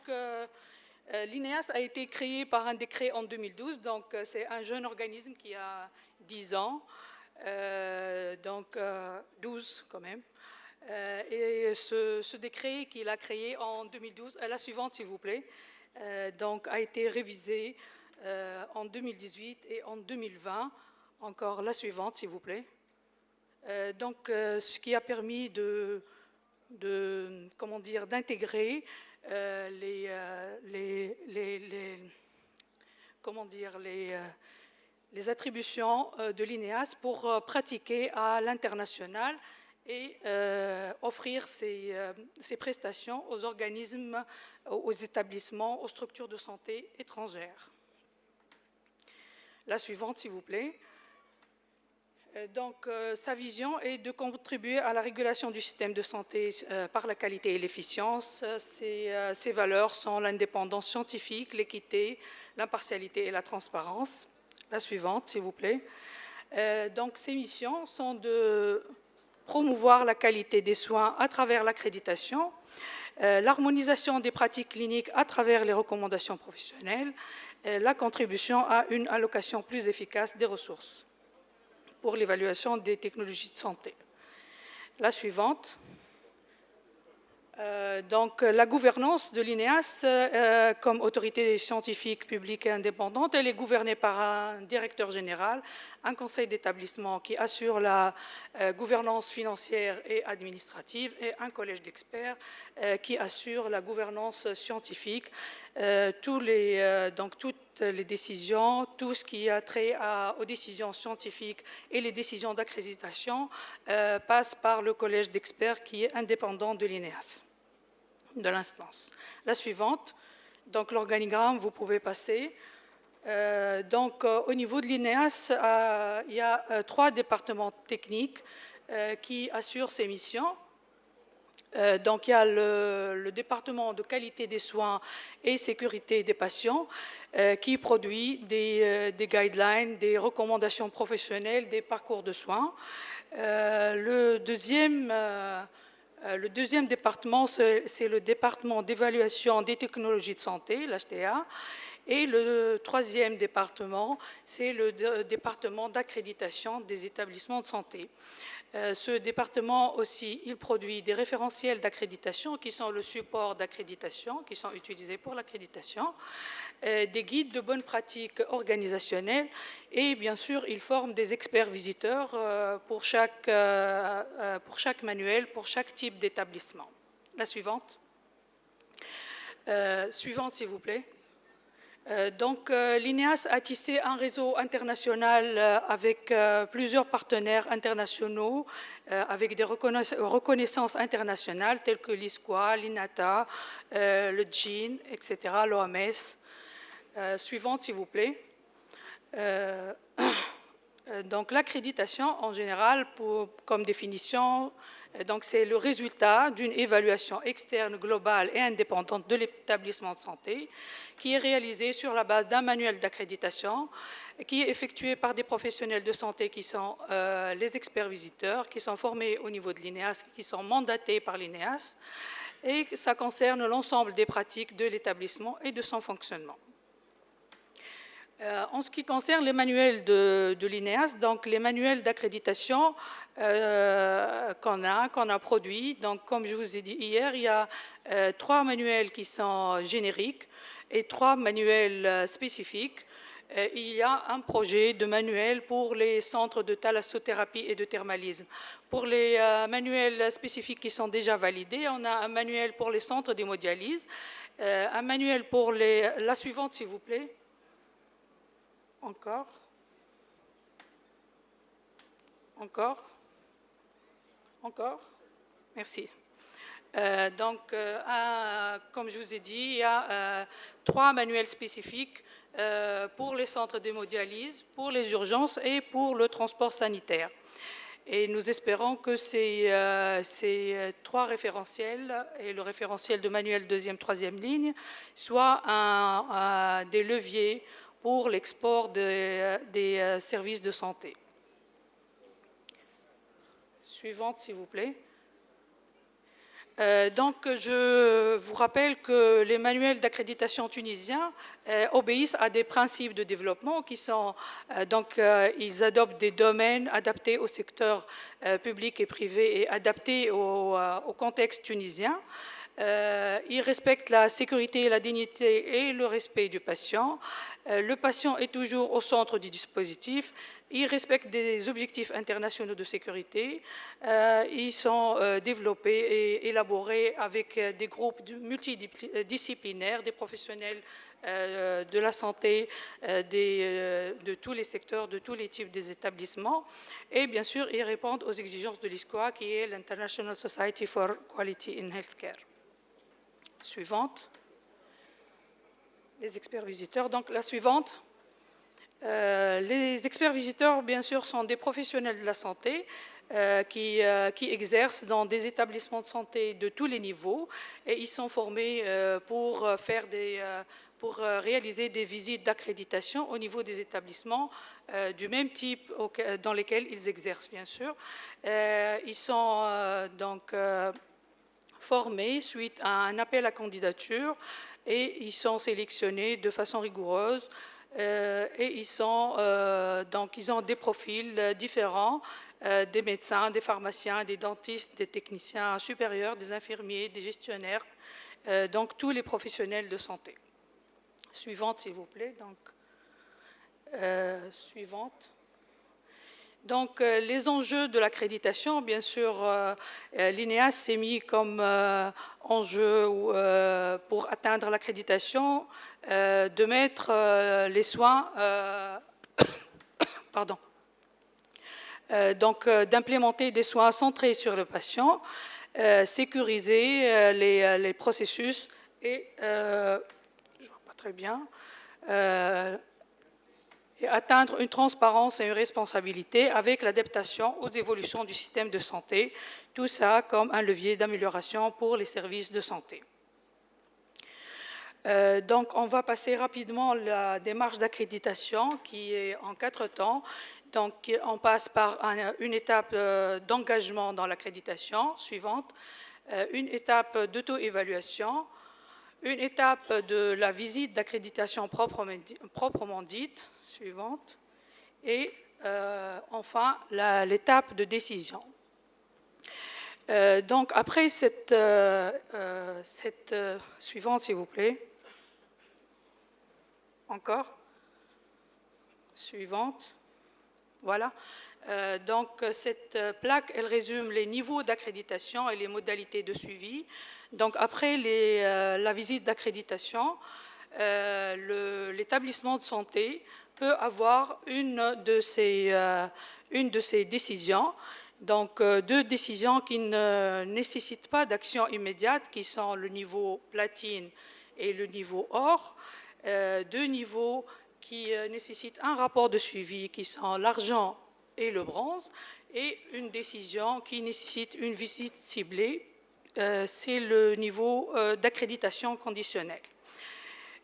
l'INEAS a été créé par un décret en 2012. Donc, c'est un jeune organisme qui a 10 ans. Donc 12 quand même. Et ce décret qu'il a créé en 2012, la suivante s'il vous plaît, donc a été révisé en 2018 et en 2020. Encore la suivante s'il vous plaît. Donc ce qui a permis d'intégrer les attributions de l'INEAS pour pratiquer à l'international et offrir ces prestations aux organismes, aux établissements, aux structures de santé étrangères. La suivante, s'il vous plaît. Donc, sa vision est de contribuer à la régulation du système de santé par la qualité et l'efficience. Ses valeurs sont l'indépendance scientifique, l'équité, l'impartialité et la transparence. La suivante, s'il vous plaît. Donc, ces missions sont de promouvoir la qualité des soins à travers l'accréditation, l'harmonisation des pratiques cliniques à travers les recommandations professionnelles, la contribution à une allocation plus efficace des ressources pour l'évaluation des technologies de santé. La suivante. Donc, la gouvernance de l'INEAS comme autorité scientifique publique et indépendante, elle est gouvernée par un directeur général, un conseil d'établissement qui assure la gouvernance financière et administrative et un collège d'experts qui assure la gouvernance scientifique. Donc, toutes les décisions, tout ce qui a trait aux décisions scientifiques et les décisions d'accréditation passent par le collège d'experts qui est indépendant de l'INEAS, de l'instance. La suivante, donc l'organigramme, vous pouvez passer. Donc, au niveau de l'INEAS, il y a 3 départements techniques qui assurent ces missions. Donc, il y a le département de qualité des soins et sécurité des patients qui produit des guidelines, des recommandations professionnelles, des parcours de soins. Le deuxième département, c'est le département d'évaluation des technologies de santé, l'HTA. Et le troisième département, c'est le département d'accréditation des établissements de santé. Ce département aussi, il produit des référentiels d'accréditation qui sont le support d'accréditation, qui sont utilisés pour l'accréditation, des guides de bonnes pratiques organisationnelles et bien sûr, il forme des experts visiteurs pour chaque manuel, pour chaque type d'établissement. La suivante. Suivante, s'il vous plaît. Donc, l'INEAS a tissé un réseau international avec plusieurs partenaires internationaux, avec des reconnaissances internationales telles que l'ISQA, l'INATA, le GIN, etc., l'OMS. Suivante, s'il vous plaît. Donc, l'accréditation, en général, comme définition, donc c'est le résultat d'une évaluation externe, globale et indépendante de l'établissement de santé qui est réalisée sur la base d'un manuel d'accréditation qui est effectué par des professionnels de santé qui sont les experts visiteurs, qui sont formés au niveau de l'INEAS, qui sont mandatés par l'INEAS, et ça concerne l'ensemble des pratiques de l'établissement et de son fonctionnement. En ce qui concerne les manuels de l'INEAS, donc les manuels d'accréditation qu'on a produits, donc comme je vous ai dit hier, il y a 3 manuels qui sont génériques et 3 manuels spécifiques. Il y a un projet de manuel pour les centres de thalassothérapie et de thermalisme. Pour les manuels spécifiques qui sont déjà validés, on a un manuel pour les centres d'hémodialyse, un manuel pour la suivante, s'il vous plaît. Encore. Merci. Donc, comme je vous ai dit, il y a 3 manuels spécifiques pour les centres d'hémodialyse, pour les urgences et pour le transport sanitaire. Et nous espérons que ces 3 référentiels et le référentiel de manuel 2e, 3e ligne soient des leviers pour l'export des services de santé. Suivante, s'il vous plaît. Donc, je vous rappelle que les manuels d'accréditation tunisiens obéissent à des principes de développement qui sont, ils adoptent des domaines adaptés au secteur public et privé et adaptés au contexte tunisien. Ils respectent la sécurité, la dignité et le respect du patient. Le patient est toujours au centre du dispositif. Ils respectent des objectifs internationaux de sécurité. Ils sont développés et élaborés avec des groupes multidisciplinaires, des professionnels de la santé, de tous les secteurs, de tous les types des établissements. Et bien sûr, ils répondent aux exigences de l'ISQA, qui est l'International Society for Quality in Healthcare. Suivante. Les experts visiteurs. Donc, la suivante. Les experts visiteurs, bien sûr, sont des professionnels de la santé qui exercent dans des établissements de santé de tous les niveaux et ils sont formés pour réaliser des visites d'accréditation au niveau des établissements du même type dans lesquels ils exercent, bien sûr. Ils sont donc formés suite à un appel à candidature et ils sont sélectionnés de façon rigoureuse et ils ont des profils différents, des médecins, des pharmaciens, des dentistes, des techniciens supérieurs, des infirmiers, des gestionnaires, donc tous les professionnels de santé. Suivante, s'il vous plaît. Suivante. Donc, les enjeux de l'accréditation, bien sûr, l'INEAS s'est mis comme enjeu pour atteindre l'accréditation de mettre les soins, d'implémenter des soins centrés sur le patient, sécuriser les processus et, je ne vois pas très bien, et atteindre une transparence et une responsabilité avec l'adaptation aux évolutions du système de santé, tout ça comme un levier d'amélioration pour les services de santé. Donc, on va passer rapidement la démarche d'accréditation qui est en 4 temps. Donc, on passe par une étape d'engagement dans l'accréditation suivante, une étape d'auto-évaluation, une étape de la visite d'accréditation proprement dite, suivante, et enfin l'étape de décision. Donc après cette suivante, s'il vous plaît. Encore. Suivante. Voilà. Donc cette plaque, elle résume les niveaux d'accréditation et les modalités de suivi. Donc après la visite d'accréditation, l'établissement de santé peut avoir une de ces décisions. Donc 2 décisions qui ne nécessitent pas d'action immédiate, qui sont le niveau platine et le niveau or. 2 niveaux qui nécessitent un rapport de suivi, qui sont l'argent et le bronze, et une décision qui nécessite une visite ciblée, c'est le niveau d'accréditation conditionnelle.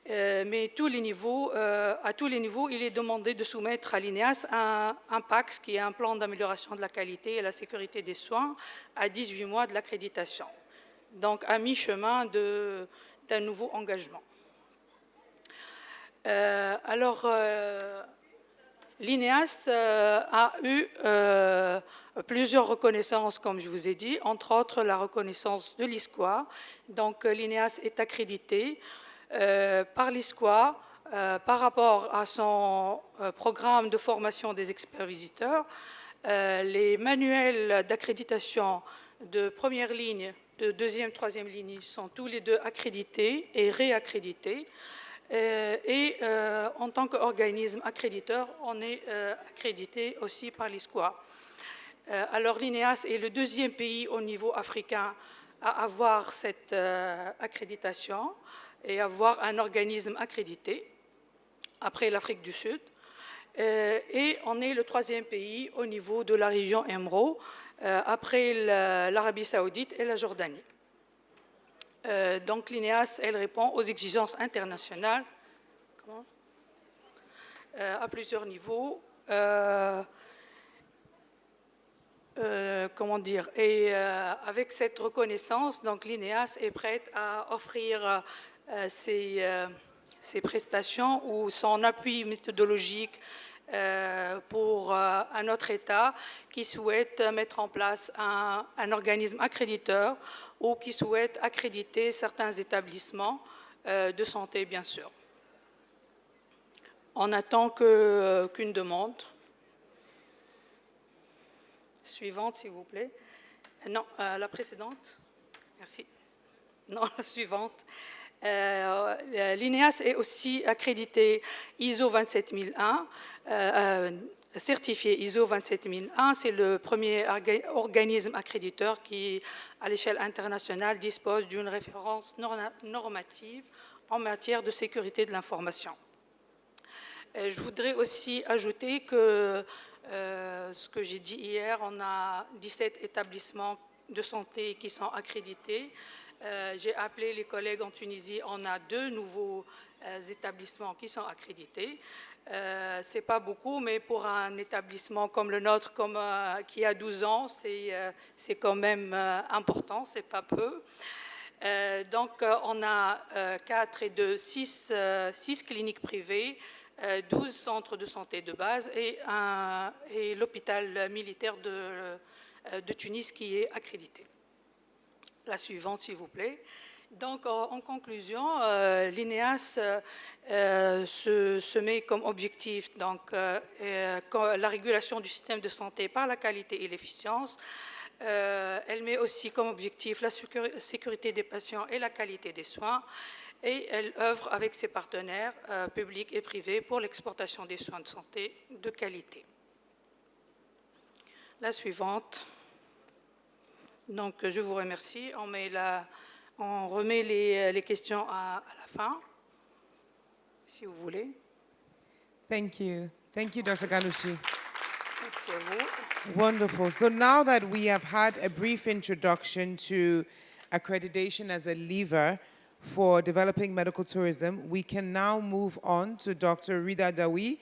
Mais à tous les niveaux, il est demandé de soumettre à l'INEAS un PACS, qui est un plan d'amélioration de la qualité et la sécurité des soins, à 18 mois de l'accréditation. Donc à mi-chemin d'un nouveau engagement. L'INEAS a eu plusieurs reconnaissances, comme je vous ai dit, entre autres la reconnaissance de l'ISQOA. Donc l'INEAS est accrédité par l'ISQOA par rapport à son programme de formation des experts visiteurs. Les manuels d'accréditation de première ligne, de deuxième, troisième ligne sont tous les 2 accrédités et réaccrédités. Et en tant qu'organisme accréditeur, on est accrédité aussi par l'ISQOA. Alors l'INEAS est le 2e pays au niveau africain à avoir cette accréditation et avoir un organisme accrédité, après l'Afrique du Sud. Et on est le 3e pays au niveau de la région EMRO, après l'Arabie Saoudite et la Jordanie. Donc l'INEAS, elle répond aux exigences internationales à plusieurs niveaux. Comment dire, et avec cette reconnaissance, donc l'INEAS est prête à offrir ses prestations ou son appui méthodologique pour un autre État qui souhaite mettre en place un organisme accréditeur ou qui souhaite accréditer certains établissements de santé, bien sûr. On n'attend qu'une demande. Suivante, s'il vous plaît. Non, la précédente. Merci. Non, la suivante. L'INEAS est aussi accrédité ISO 27001, certifié ISO 27001. C'est le premier organisme accréditeur qui, à l'échelle internationale, dispose d'une référence normative en matière de sécurité de l'information. Je voudrais aussi ajouter que ce que j'ai dit hier, on a 17 établissements de santé qui sont accrédités. J'ai appelé les collègues en Tunisie, on a 2 nouveaux établissements qui sont accrédités. Ce n'est pas beaucoup, mais pour un établissement comme le nôtre, qui a 12 ans, c'est quand même important, c'est pas peu. Donc on a 4 et 2, 6 cliniques privées, 12 centres de santé de base et l'hôpital militaire de Tunis qui est accrédité. La suivante, s'il vous plaît. Donc, en conclusion, l'INEAS se met comme objectif donc, la régulation du système de santé par la qualité et l'efficience. Elle met aussi comme objectif la sécurité des patients et la qualité des soins. Et elle œuvre avec ses partenaires publics et privés pour l'exportation des soins de santé de qualité. La suivante. Donc, je vous remercie. On remet les questions à la fin, si vous voulez. Thank you. Thank you, Dr. Ganushi. Merci à vous. Wonderful. So now that we have had a brief introduction to accreditation as a lever for developing medical tourism, we can now move on to Dr. Rida Dawi,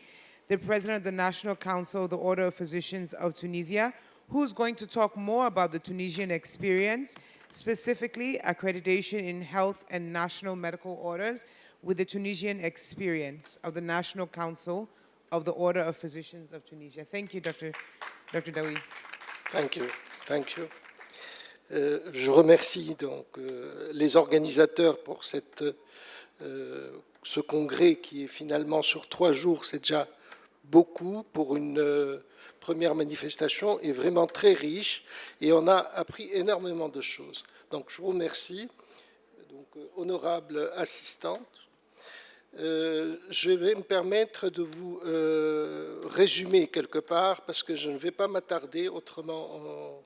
the President of the National Council of the Order of Physicians of Tunisia, who's going to talk more about the Tunisian experience, specifically accreditation in health and national medical orders with the Tunisian experience of the National Council of the Order of Physicians of Tunisia. Thank you, Dr. Dawi. Thank you. Thank you. Je remercie donc les organisateurs pour ce congrès qui est finalement sur 3 jours, c'est déjà beaucoup pour une première manifestation, est vraiment très riche et on a appris énormément de choses. Donc je vous remercie, donc, honorable assistante. Je vais me permettre de vous résumer quelque part parce que je ne vais pas m'attarder, autrement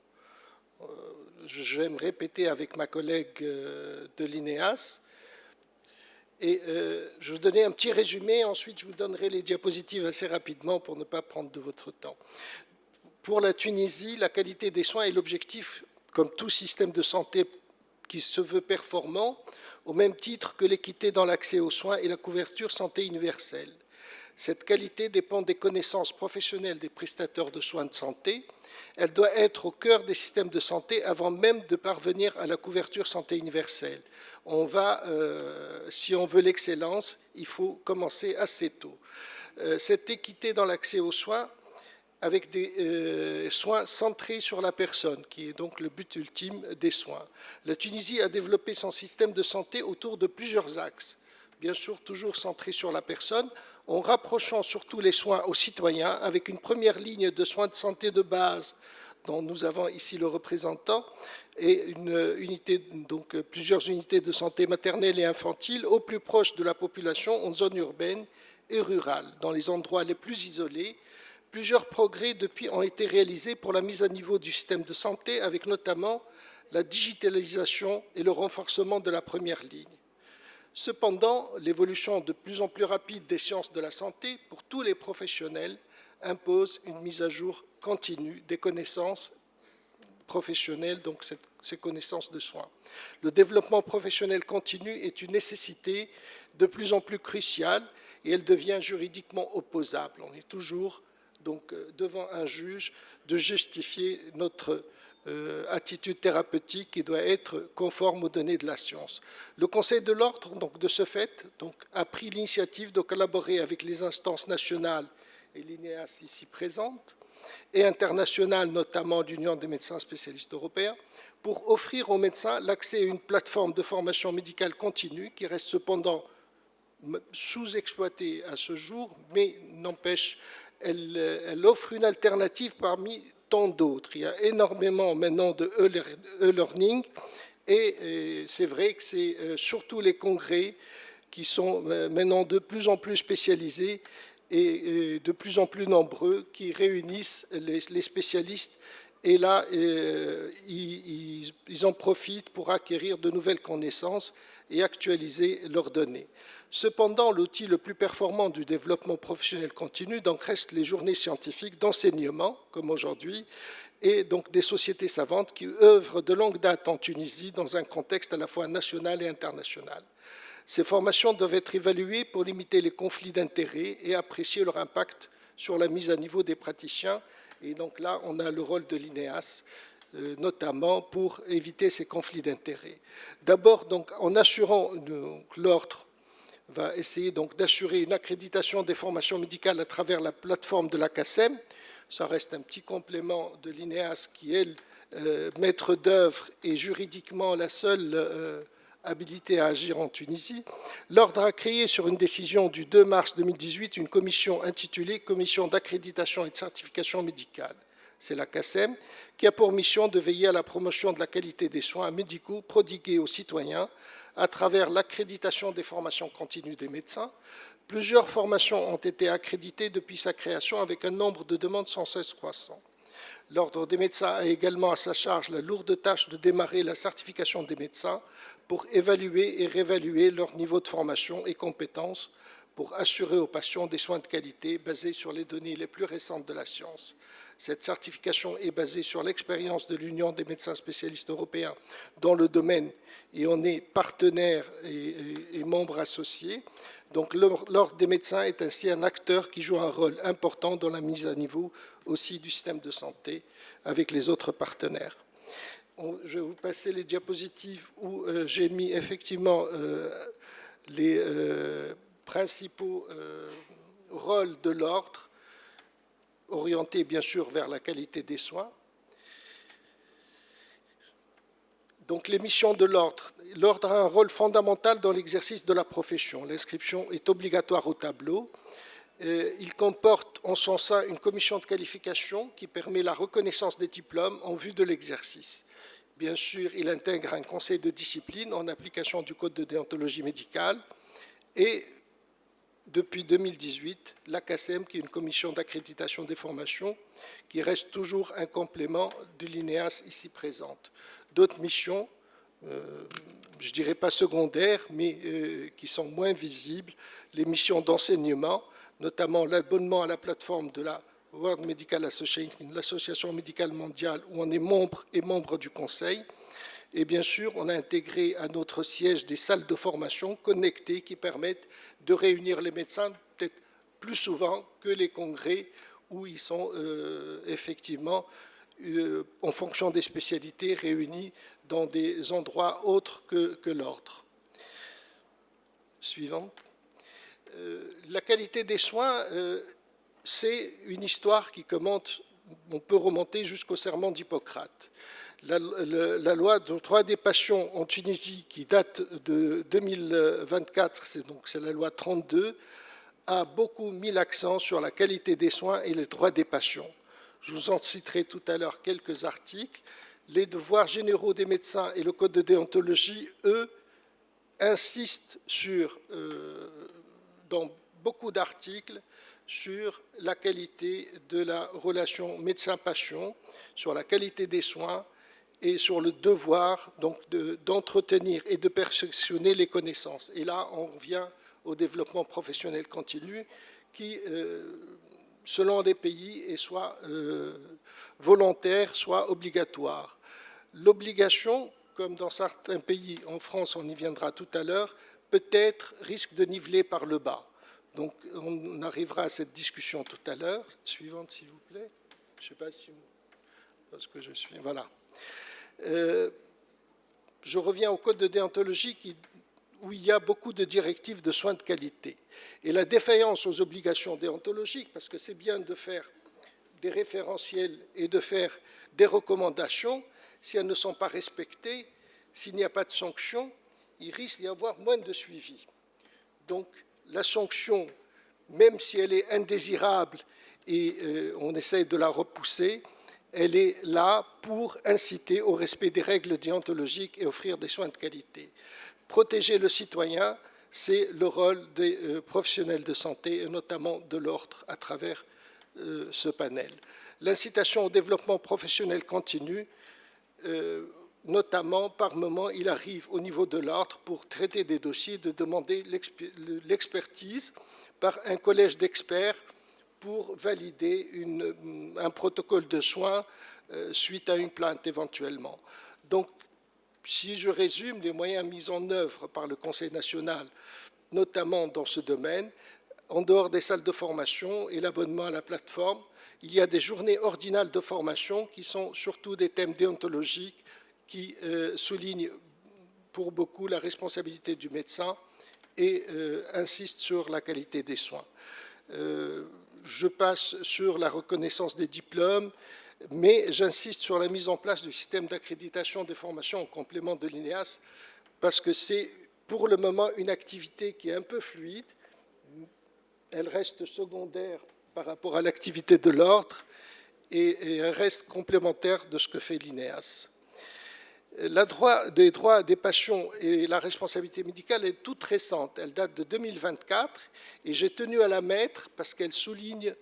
je vais me répéter avec ma collègue de l'INEAS. Et je vais vous donner un petit résumé, ensuite je vous donnerai les diapositives assez rapidement pour ne pas prendre de votre temps. Pour la Tunisie, la qualité des soins est l'objectif, comme tout système de santé qui se veut performant, au même titre que l'équité dans l'accès aux soins et la couverture santé universelle. Cette qualité dépend des connaissances professionnelles des prestataires de soins de santé. Elle doit être au cœur des systèmes de santé avant même de parvenir à la couverture santé universelle. Si on veut l'excellence, il faut commencer assez tôt. Cette équité dans l'accès aux soins, avec des soins centrés sur la personne, qui est donc le but ultime des soins. La Tunisie a développé son système de santé autour de plusieurs axes. Bien sûr, toujours centré sur la personne, en rapprochant surtout les soins aux citoyens, avec une première ligne de soins de santé de base, dont nous avons ici le représentant, et plusieurs unités de santé maternelle et infantile au plus proche de la population en zone urbaine et rurale, dans les endroits les plus isolés. Plusieurs progrès depuis ont été réalisés pour la mise à niveau du système de santé, avec notamment la digitalisation et le renforcement de la première ligne. Cependant, l'évolution de plus en plus rapide des sciences de la santé pour tous les professionnels impose une mise à jour continue des connaissances professionnelles, donc ces connaissances de soins. Le développement professionnel continu est une nécessité de plus en plus cruciale et elle devient juridiquement opposable. On est toujours donc devant un juge de justifier notre attitude thérapeutique qui doit être conforme aux données de la science. Le Conseil de l'Ordre, donc, de ce fait, a pris l'initiative de collaborer avec les instances nationales et l'INEAS ici présente, et internationales, notamment l'Union des médecins spécialistes européens, pour offrir aux médecins l'accès à une plateforme de formation médicale continue qui reste cependant sous-exploitée à ce jour, mais n'empêche, elle offre une alternative parmi tant d'autres. Il y a énormément maintenant de e-learning et c'est vrai que c'est surtout les congrès qui sont maintenant de plus en plus spécialisés et de plus en plus nombreux qui réunissent les spécialistes et là, ils en profitent pour acquérir de nouvelles connaissances et actualiser leurs données. Cependant, l'outil le plus performant du développement professionnel continu donc reste les journées scientifiques d'enseignement, comme aujourd'hui, et donc des sociétés savantes qui œuvrent de longue date en Tunisie dans un contexte à la fois national et international. Ces formations doivent être évaluées pour limiter les conflits d'intérêts et apprécier leur impact sur la mise à niveau des praticiens. Et donc là, on a le rôle de l'INEAS, notamment pour éviter ces conflits d'intérêts. D'abord, donc, en assurant, l'ordre va essayer donc d'assurer une accréditation des formations médicales à travers la plateforme de la CACEM. Ça reste un petit complément de l'INEAS qui est maître d'œuvre et juridiquement la seule habilité à agir en Tunisie. L'ordre a créé sur une décision du 2 mars 2018 une commission intitulée « Commission d'accréditation et de certification médicale ». C'est la CACEM qui a pour mission de veiller à la promotion de la qualité des soins médicaux prodigués aux citoyens à travers l'accréditation des formations continues des médecins. Plusieurs formations ont été accréditées depuis sa création avec un nombre de demandes sans cesse croissant. L'Ordre des médecins a également à sa charge la lourde tâche de démarrer la certification des médecins pour évaluer et réévaluer leur niveau de formation et compétences pour assurer aux patients des soins de qualité basés sur les données les plus récentes de la science. Cette certification est basée sur l'expérience de l'Union des médecins spécialistes européens dans le domaine et on est partenaire et membre associé. Donc l'Ordre des médecins est ainsi un acteur qui joue un rôle important dans la mise à niveau aussi du système de santé avec les autres partenaires. Je vais vous passer les diapositives où j'ai mis effectivement les principaux rôles de l'ordre, orientés bien sûr vers la qualité des soins. Donc les missions de l'ordre. L'ordre a un rôle fondamental dans l'exercice de la profession. L'inscription est obligatoire au tableau. Il comporte en son sein une commission de qualification qui permet la reconnaissance des diplômes en vue de l'exercice. Bien sûr, il intègre un conseil de discipline en application du Code de déontologie médicale et depuis 2018, l'ACASEM, qui est une commission d'accréditation des formations, qui reste toujours un complément de l'INEAS ici présente. D'autres missions, je ne dirais pas secondaires, mais qui sont moins visibles, les missions d'enseignement, notamment l'abonnement à la plateforme de la World Medical Association, l'association médicale mondiale, où on est membre et membre du conseil. Et bien sûr, on a intégré à notre siège des salles de formation connectées qui permettent de réunir les médecins peut-être plus souvent que les congrès où ils sont effectivement, en fonction des spécialités, réunis dans des endroits autres que l'ordre. Suivante. La qualité des soins, c'est une histoire qui commente, on peut remonter jusqu'au serment d'Hippocrate. La loi de droit des patients en Tunisie, qui date de 2024, c'est la loi 32, a beaucoup mis l'accent sur la qualité des soins et les droits des patients. Je vous en citerai tout à l'heure quelques articles. Les devoirs généraux des médecins et le Code de déontologie, eux, insistent dans beaucoup d'articles sur la qualité de la relation médecin-patient, sur la qualité des soins, et sur le devoir d'entretenir et de perfectionner les connaissances. Et là, on revient au développement professionnel continu qui, selon les pays, est soit volontaire, soit obligatoire. L'obligation, comme dans certains pays, en France, on y viendra tout à l'heure, peut-être risque de niveler par le bas. Donc, on arrivera à cette discussion tout à l'heure. Suivante, s'il vous plaît. Je ne sais pas si... Parce que je suis... Voilà. Je reviens au Code de déontologie où il y a beaucoup de directives de soins de qualité. Et la défaillance aux obligations déontologiques, parce que c'est bien de faire des référentiels et de faire des recommandations, si elles ne sont pas respectées, s'il n'y a pas de sanction, il risque d'y avoir moins de suivi. Donc la sanction, même si elle est indésirable et on essaie de la repousser, elle est là pour inciter au respect des règles déontologiques et offrir des soins de qualité. Protéger le citoyen, c'est le rôle des professionnels de santé, et notamment de l'ordre à travers ce panel. L'incitation au développement professionnel continu, notamment par moment, il arrive au niveau de l'ordre pour traiter des dossiers de demander l'expertise par un collège d'experts pour valider un protocole de soins suite à une plainte éventuellement. Donc, si je résume les moyens mis en œuvre par le Conseil national, notamment dans ce domaine, en dehors des salles de formation et l'abonnement à la plateforme, il y a des journées ordinales de formation qui sont surtout des thèmes déontologiques qui soulignent pour beaucoup la responsabilité du médecin et insistent sur la qualité des soins. Je passe sur la reconnaissance des diplômes, mais j'insiste sur la mise en place du système d'accréditation des formations en complément de l'INEAS, parce que c'est pour le moment une activité qui est un peu fluide. Elle reste secondaire par rapport à l'activité de l'ordre et elle reste complémentaire de ce que fait l'INEAS. Les droits des patients et la responsabilité médicale est toute récente. Elle date de 2024 et j'ai tenu à la mettre parce qu'elle souligne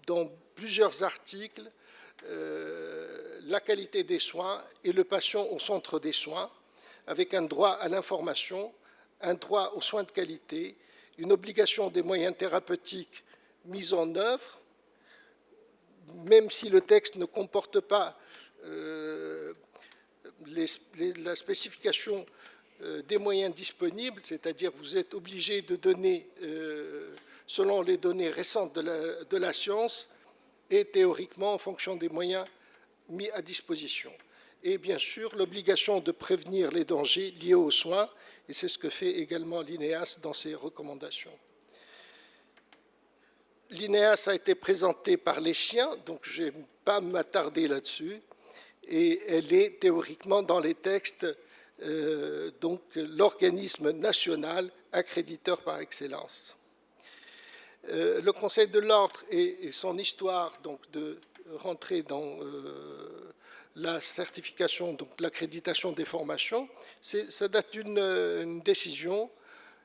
dans plusieurs articles la qualité des soins et le patient au centre des soins, avec un droit à l'information, un droit aux soins de qualité, une obligation des moyens thérapeutiques mis en œuvre, même si le texte ne comporte pas la spécification des moyens disponibles, c'est-à-dire vous êtes obligé de donner, selon les données récentes de la science, et théoriquement en fonction des moyens mis à disposition. Et bien sûr, l'obligation de prévenir les dangers liés aux soins, et c'est ce que fait également l'INEAS dans ses recommandations. L'INEAS a été présentée par les chiens, donc je ne vais pas m'attarder là-dessus, et elle est théoriquement dans les textes donc l'organisme national accréditeur par excellence. Le Conseil de l'ordre et son histoire donc, de rentrer dans la certification, donc l'accréditation des formations, ça date d'une décision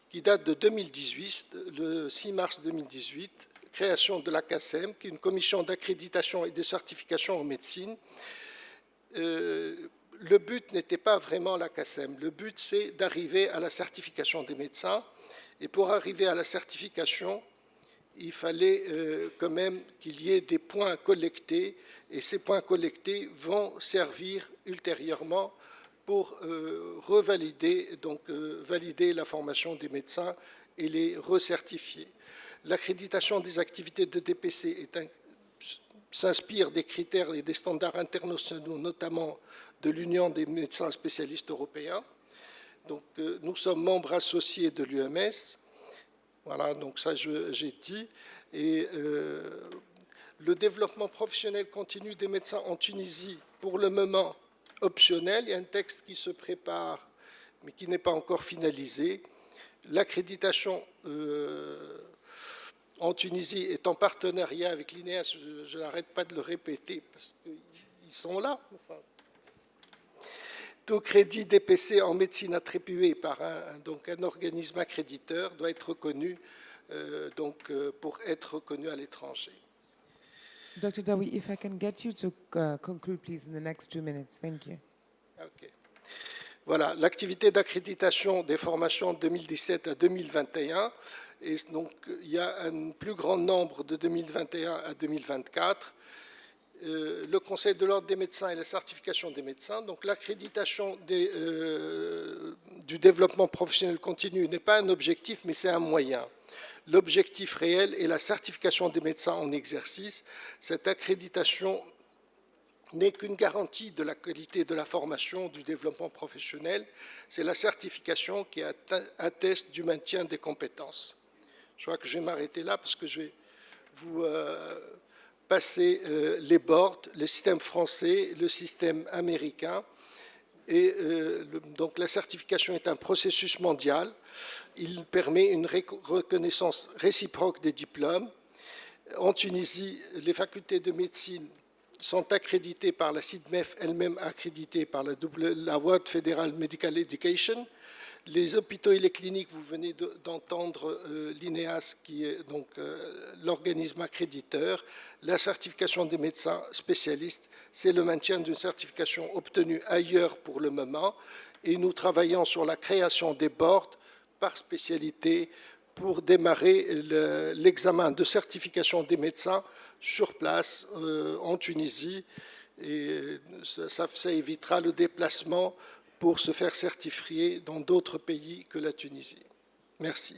qui date de 2018, le 6 mars 2018, création de la CACEM, qui est une commission d'accréditation et de certification en médecine. Le but n'était pas vraiment la CACEM, le but c'est d'arriver à la certification des médecins, et pour arriver à la certification, il fallait quand même qu'il y ait des points collectés, et ces points collectés vont servir ultérieurement pour revalider, donc valider la formation des médecins et les recertifier. L'accréditation des activités de DPC s'inspire des critères et des standards internationaux, notamment de l'Union des médecins spécialistes européens. Donc, nous sommes membres associés de l'UMS. Voilà, donc ça j'ai dit. Et le développement professionnel continu des médecins en Tunisie, pour le moment optionnel. Il y a un texte qui se prépare, mais qui n'est pas encore finalisé. L'accréditation en Tunisie est en partenariat avec l'INEAS, je n'arrête pas de le répéter, parce qu'ils sont là. Enfin, tout crédit DPC en médecine attribué par un organisme accréditeur doit être reconnu pour être reconnu à l'étranger. Dr. Dawi, if I can get you to conclude, please, in the next 2 minutes. Thank you. Okay. Voilà, l'activité d'accréditation des formations 2017 à 2021. Et donc, il y a un plus grand nombre de 2021 à 2024. Le Conseil de l'ordre des médecins et la certification des médecins. Donc, l'accréditation du développement professionnel continu n'est pas un objectif, mais c'est un moyen. L'objectif réel est la certification des médecins en exercice. Cette accréditation n'est qu'une garantie de la qualité de la formation, du développement professionnel. C'est la certification qui atteste du maintien des compétences. Je crois que je vais m'arrêter là parce que je vais vous passer les boards, le système français, le système américain. Et donc la certification est un processus mondial. Il permet une reconnaissance réciproque des diplômes. En Tunisie, les facultés de médecine sont accréditées par la CIDMEF, elle-même accréditée par la World Federal Medical Education. Les hôpitaux et les cliniques, vous venez d'entendre l'INEAS, qui est donc l'organisme accréditeur. La certification des médecins spécialistes, c'est le maintien d'une certification obtenue ailleurs pour le moment. Et nous travaillons sur la création des boards par spécialité pour démarrer l'examen de certification des médecins sur place en Tunisie. Et ça évitera le déplacement pour se faire certifier dans d'autres pays que la Tunisie. Merci.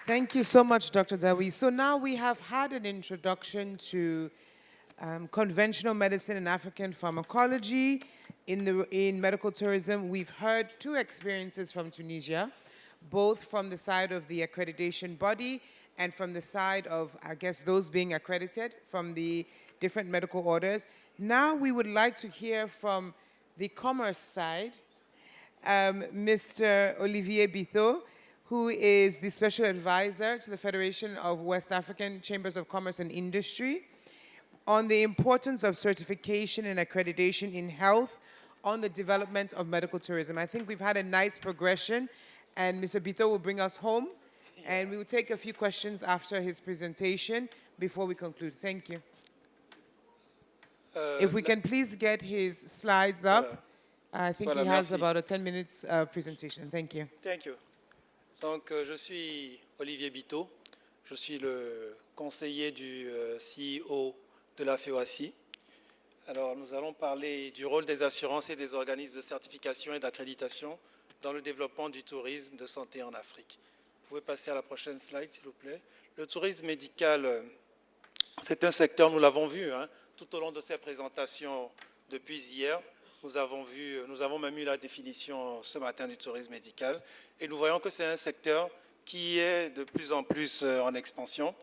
Thank you so much, Dr. Dawi. So now we have had an introduction to conventional medicine and African pharmacology. In medical tourism, we've heard 2 experiences from Tunisia, both from the side of the accreditation body and from the side of, I guess, those being accredited from the different medical orders. Now we would like to hear from the commerce side, Mr. Olivier Bithot, who is the special advisor to the Federation of West African Chambers of Commerce and Industry, on the importance of certification and accreditation in health on the development of medical tourism. I think we've had a nice progression, and Mr. Bithot will bring us home, and we will take a few questions after his presentation before we conclude. Thank you. If we can please get his slides up. I think Voilà, he has merci. about a 10 minutes presentation. Thank you. Thank you. Donc, je suis Olivier Biteau. Je suis le conseiller du CEO de la FEOACI. Alors, nous allons parler du rôle des assurances et des organismes de certification et d'accréditation dans le développement du tourisme de santé en Afrique. Vous pouvez passer à la prochaine slide, s'il vous plaît. Le tourisme médical, c'est un secteur, nous l'avons vu, tout au long de ces présentations depuis hier. Nous avons même eu la définition ce matin du tourisme médical. Et nous voyons que c'est un secteur qui est de plus en plus en expansion.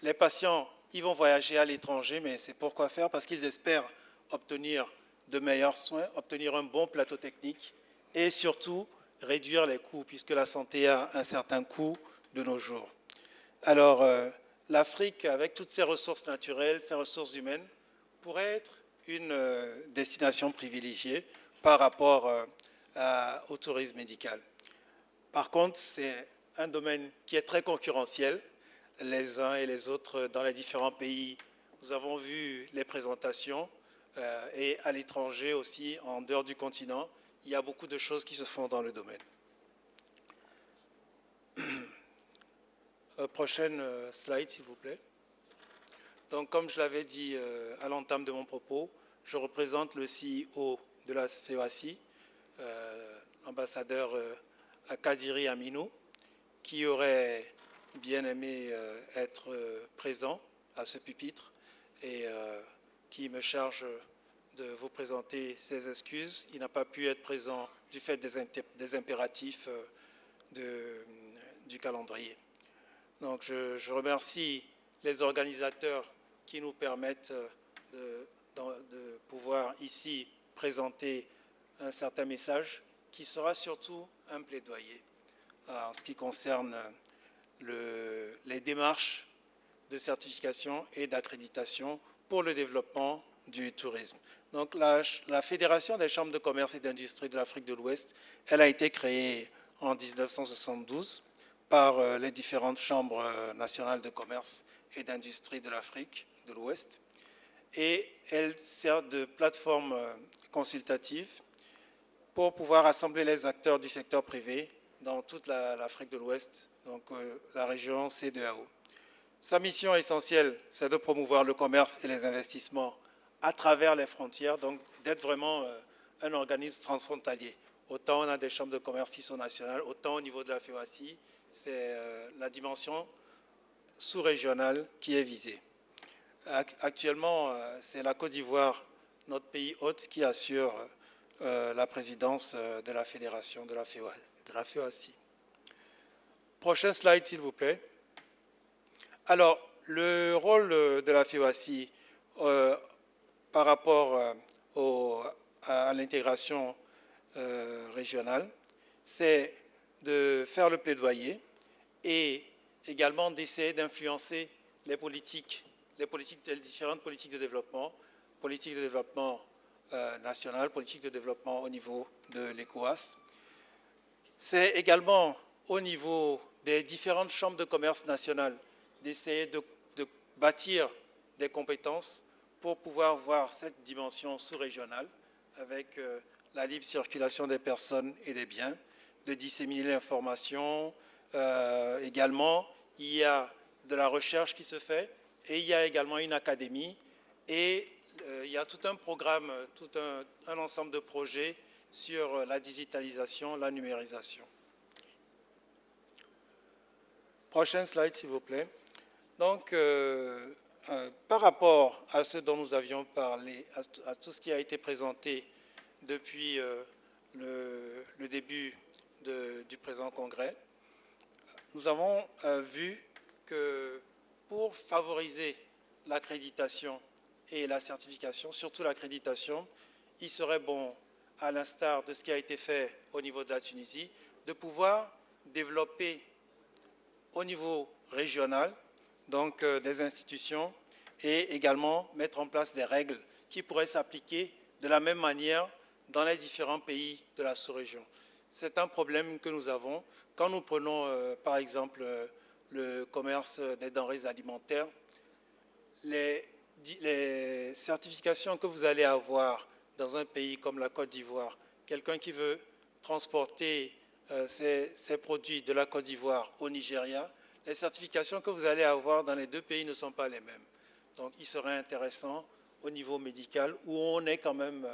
Les patients, ils vont voyager à l'étranger, mais c'est pourquoi faire? Parce qu'ils espèrent obtenir de meilleurs soins, obtenir un bon plateau technique et surtout réduire les coûts, puisque la santé a un certain coût de nos jours. Alors, l'Afrique, avec toutes ses ressources naturelles, ses ressources humaines, pourrait être une destination privilégiée par rapport au tourisme médical. Par contre, c'est un domaine qui est très concurrentiel, les uns et les autres dans les différents pays. Nous avons vu les présentations et à l'étranger aussi, en dehors du continent, il y a beaucoup de choses qui se font dans le domaine. Prochaine slide, s'il vous plaît. Donc, comme je l'avais dit à l'entame de mon propos, je représente le CEO de la FEOACI, l'ambassadeur Kadiri Aminou, qui aurait bien aimé être présent à ce pupitre et qui me charge de vous présenter ses excuses. Il n'a pas pu être présent du fait des impératifs du calendrier. Donc je remercie les organisateurs qui nous permettent de pouvoir ici présenter un certain message qui sera surtout un plaidoyer en ce qui concerne les démarches de certification et d'accréditation pour le développement du tourisme. Donc la Fédération des chambres de commerce et d'industrie de l'Afrique de l'Ouest, elle a été créée en 1972 par les différentes chambres nationales de commerce et d'industrie de l'Afrique de l'Ouest. Et elle sert de plateforme consultative pour pouvoir rassembler les acteurs du secteur privé dans toute l'Afrique de l'Ouest, donc la région CEDEAO. Sa mission essentielle, c'est de promouvoir le commerce et les investissements à travers les frontières, donc d'être vraiment un organisme transfrontalier. Autant on a des chambres de commerce qui sont nationales, autant au niveau de la FEOACI, c'est la dimension sous-régionale qui est visée. Actuellement, c'est la Côte d'Ivoire, notre pays hôte, qui assure la présidence de la fédération de la FEOACI. Prochain slide, s'il vous plaît. Alors, le rôle de la FEOACI par rapport à l'intégration régionale, c'est de faire le plaidoyer et également d'essayer d'influencer les différentes politiques de développement national, politique de développement au niveau de l'ECOWAS. C'est également au niveau des différentes chambres de commerce nationales d'essayer de bâtir des compétences pour pouvoir voir cette dimension sous-régionale avec la libre circulation des personnes et des biens, de disséminer l'information. Également, il y a de la recherche qui se fait et il y a également une académie et il y a tout un programme, tout un ensemble de projets sur la digitalisation, la numérisation. Prochaine slide, s'il vous plaît. Donc, par rapport à ce dont nous avions parlé, à tout ce qui a été présenté depuis le début du présent congrès, nous avons vu que pour favoriser l'accréditation et la certification, surtout l'accréditation, il serait bon, à l'instar de ce qui a été fait au niveau de la Tunisie, de pouvoir développer au niveau régional, donc des institutions, et également mettre en place des règles qui pourraient s'appliquer de la même manière dans les différents pays de la sous-région. C'est un problème que nous avons. Quand nous prenons, par exemple, le commerce des denrées alimentaires, les certifications que vous allez avoir dans un pays comme la Côte d'Ivoire, quelqu'un qui veut transporter ces produits de la Côte d'Ivoire au Nigeria, les certifications que vous allez avoir dans les deux pays ne sont pas les mêmes. Donc, il serait intéressant au niveau médical, où on est quand même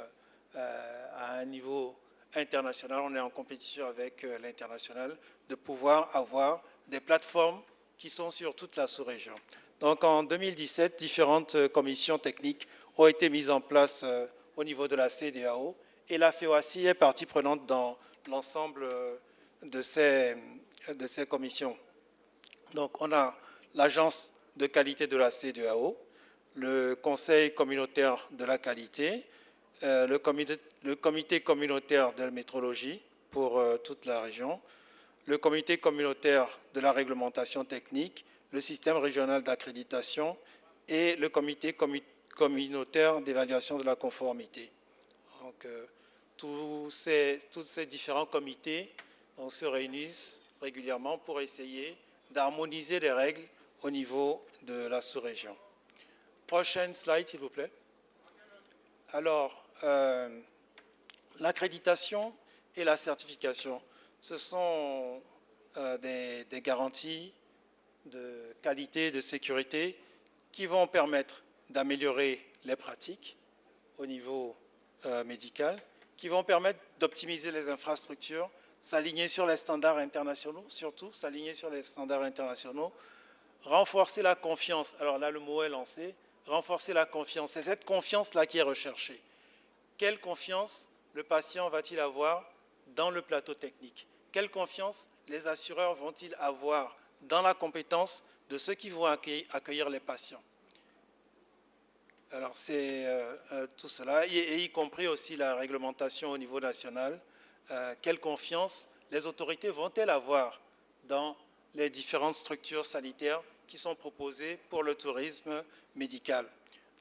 à un niveau international, on est en compétition avec l'international, de pouvoir avoir des plateformes qui sont sur toute la sous-région. Donc, en 2017, différentes commissions techniques ont été mises en place au niveau de la CEDEAO, et la FEOACI est partie prenante dans l'ensemble de ces commissions. Donc, on a l'Agence de qualité de la CEDEAO, le Conseil communautaire de la qualité, le comité communautaire de la métrologie pour toute la région, le comité communautaire de la réglementation technique, le système régional d'accréditation et le comité communautaire d'évaluation de la conformité. Donc, tous ces différents comités se réunissent régulièrement pour essayer d'harmoniser les règles au niveau de la sous-région. Prochaine slide, s'il vous plaît. Alors, l'accréditation et la certification, ce sont des garanties de qualité, de sécurité qui vont permettre d'améliorer les pratiques au niveau médical, qui vont permettre d'optimiser les infrastructures, s'aligner sur les standards internationaux, surtout s'aligner sur les standards internationaux, renforcer la confiance. Alors là, le mot est lancé, renforcer la confiance. C'est cette confiance-là qui est recherchée. Quelle confiance le patient va-t-il avoir dans le plateau technique? Quelle confiance les assureurs vont-ils avoir dans la compétence de ceux qui vont accueillir les patients? Alors, c'est tout cela, et y compris aussi la réglementation au niveau national. Quelle confiance les autorités vont-elles avoir dans les différentes structures sanitaires qui sont proposées pour le tourisme médical?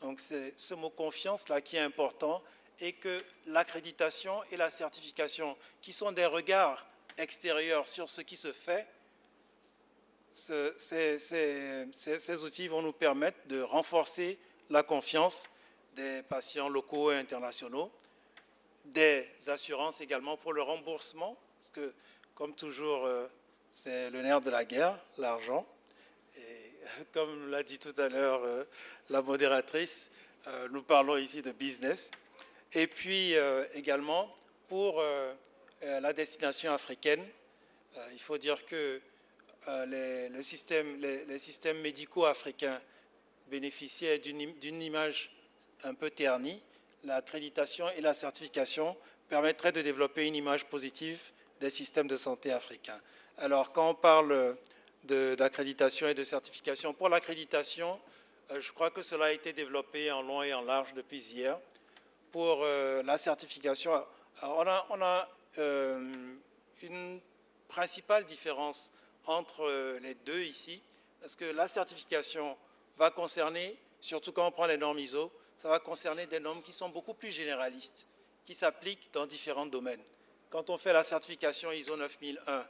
Donc, c'est ce mot confiance-là qui est important, et que l'accréditation et la certification, qui sont des regards extérieurs sur ce qui se fait, ces outils vont nous permettre de renforcer la confiance des patients locaux et internationaux, des assurances également pour le remboursement, parce que, comme toujours, c'est le nerf de la guerre, l'argent. Et comme l'a dit tout à l'heure la modératrice, nous parlons ici de business. Et puis également, pour la destination africaine, il faut dire que les systèmes médicaux africains bénéficiaient d'une image un peu ternie. L'accréditation et la certification permettraient de développer une image positive des systèmes de santé africains. Alors, quand on parle d'accréditation et de certification, pour l'accréditation, je crois que cela a été développé en long et en large depuis hier. Pour la certification, on a une principale différence entre les deux ici, parce que la certification va concerner, surtout quand on prend les normes ISO, ça va concerner des normes qui sont beaucoup plus généralistes, qui s'appliquent dans différents domaines. Quand on fait la certification ISO 9001,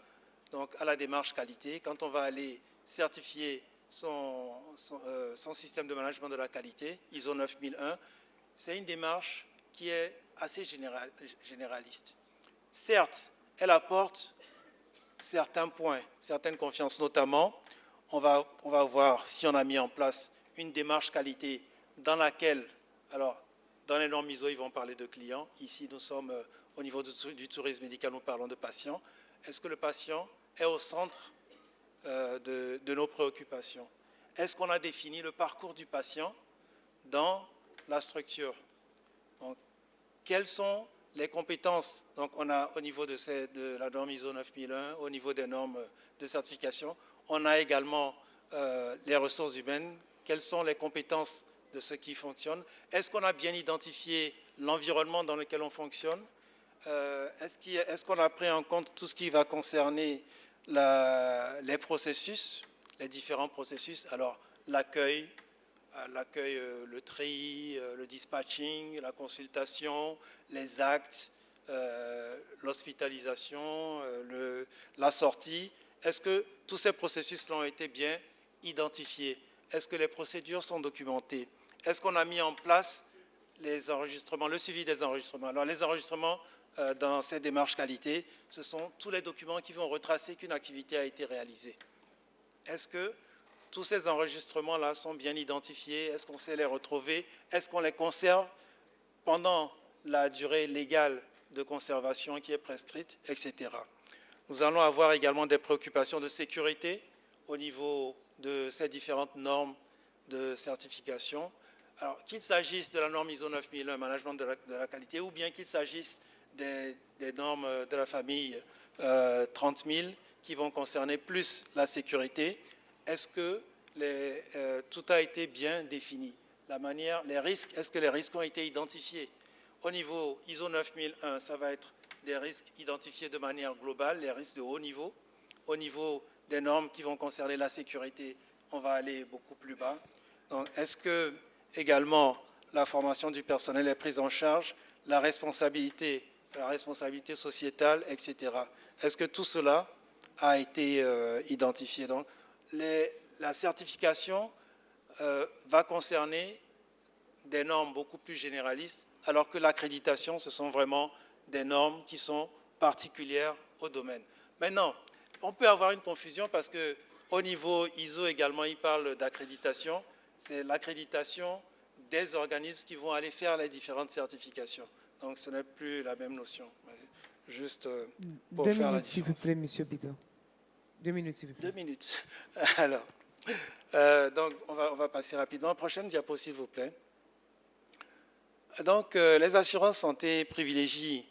donc à la démarche qualité, quand on va aller certifier son système de management de la qualité, ISO 9001, c'est une démarche qui est assez généraliste. Certes, elle apporte certains points, certaines confiances, notamment, on va voir si on a mis en place une démarche qualité dans laquelle, alors, dans les normes ISO, ils vont parler de clients. Ici, nous sommes au niveau du tourisme médical, nous parlons de patients. Est-ce que le patient est au centre de nos préoccupations? Est-ce qu'on a défini le parcours du patient dans la structure? Donc, quelles sont les compétences? Donc, on a au niveau de la norme ISO 9001, au niveau des normes de certification, on a également les ressources humaines. Quelles sont les compétences de ceux qui fonctionnent? Est-ce qu'on a bien identifié l'environnement dans lequel on fonctionne? Est-ce qu'on a pris en compte tout ce qui va concerner les processus, les différents processus? Alors, l'accueil, le tri, le dispatching, la consultation, les actes, l'hospitalisation, la sortie. Est-ce que tous ces processus ont été bien identifiés? Est-ce que les procédures sont documentées? Est-ce qu'on a mis en place les enregistrements, le suivi des enregistrements? Alors, les enregistrements dans cette démarche qualité, ce sont tous les documents qui vont retracer qu'une activité a été réalisée. Est-ce que tous ces enregistrements-là sont bien identifiés? Est-ce qu'on sait les retrouver? Est-ce qu'on les conserve pendant la durée légale de conservation qui est prescrite, etc. Nous allons avoir également des préoccupations de sécurité au niveau de ces différentes normes de certification. Alors, qu'il s'agisse de la norme ISO 9001, management de la qualité, ou bien qu'il s'agisse des normes de la famille 30 000 qui vont concerner plus la sécurité, est-ce que tout a été bien défini? La manière, les risques, est-ce que les risques ont été identifiés? Au niveau ISO 9001, ça va être des risques identifiés de manière globale, les risques de haut niveau. Au niveau des normes qui vont concerner la sécurité, on va aller beaucoup plus bas. Donc, est-ce que également la formation du personnel est prise en charge, la responsabilité sociétale, etc. Est-ce que tout cela a été identifié? Donc, la certification va concerner des normes beaucoup plus généralistes, alors que l'accréditation, ce sont vraiment des normes qui sont particulières au domaine. Maintenant, on peut avoir une confusion parce qu'au niveau ISO également, il parle d'accréditation. C'est l'accréditation des organismes qui vont aller faire les différentes certifications. Donc, ce n'est plus la même notion. Juste pour faire la différence. 2 minutes, s'il vous plaît, Monsieur Bido. 2 minutes, s'il vous plaît. 2 minutes. Alors, donc, on va passer rapidement. Prochaine diapo, s'il vous plaît. Donc, les assurances santé privilégient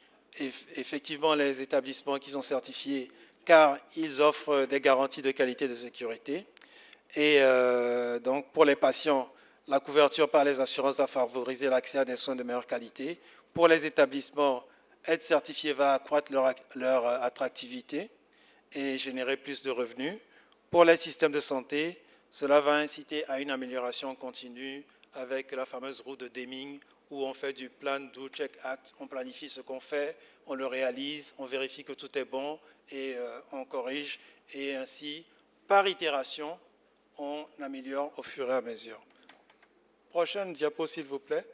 effectivement les établissements qui sont certifiés car ils offrent des garanties de qualité et de sécurité. Et donc, pour les patients, la couverture par les assurances va favoriser l'accès à des soins de meilleure qualité. Pour les établissements, être certifié va accroître leur attractivité et générer plus de revenus. Pour les systèmes de santé, cela va inciter à une amélioration continue avec la fameuse roue de Deming où on fait du plan, do, check, act, on planifie ce qu'on fait, on le réalise, on vérifie que tout est bon et on corrige. Et ainsi, par itération, on améliore au fur et à mesure. Prochaine diapo, s'il vous plaît.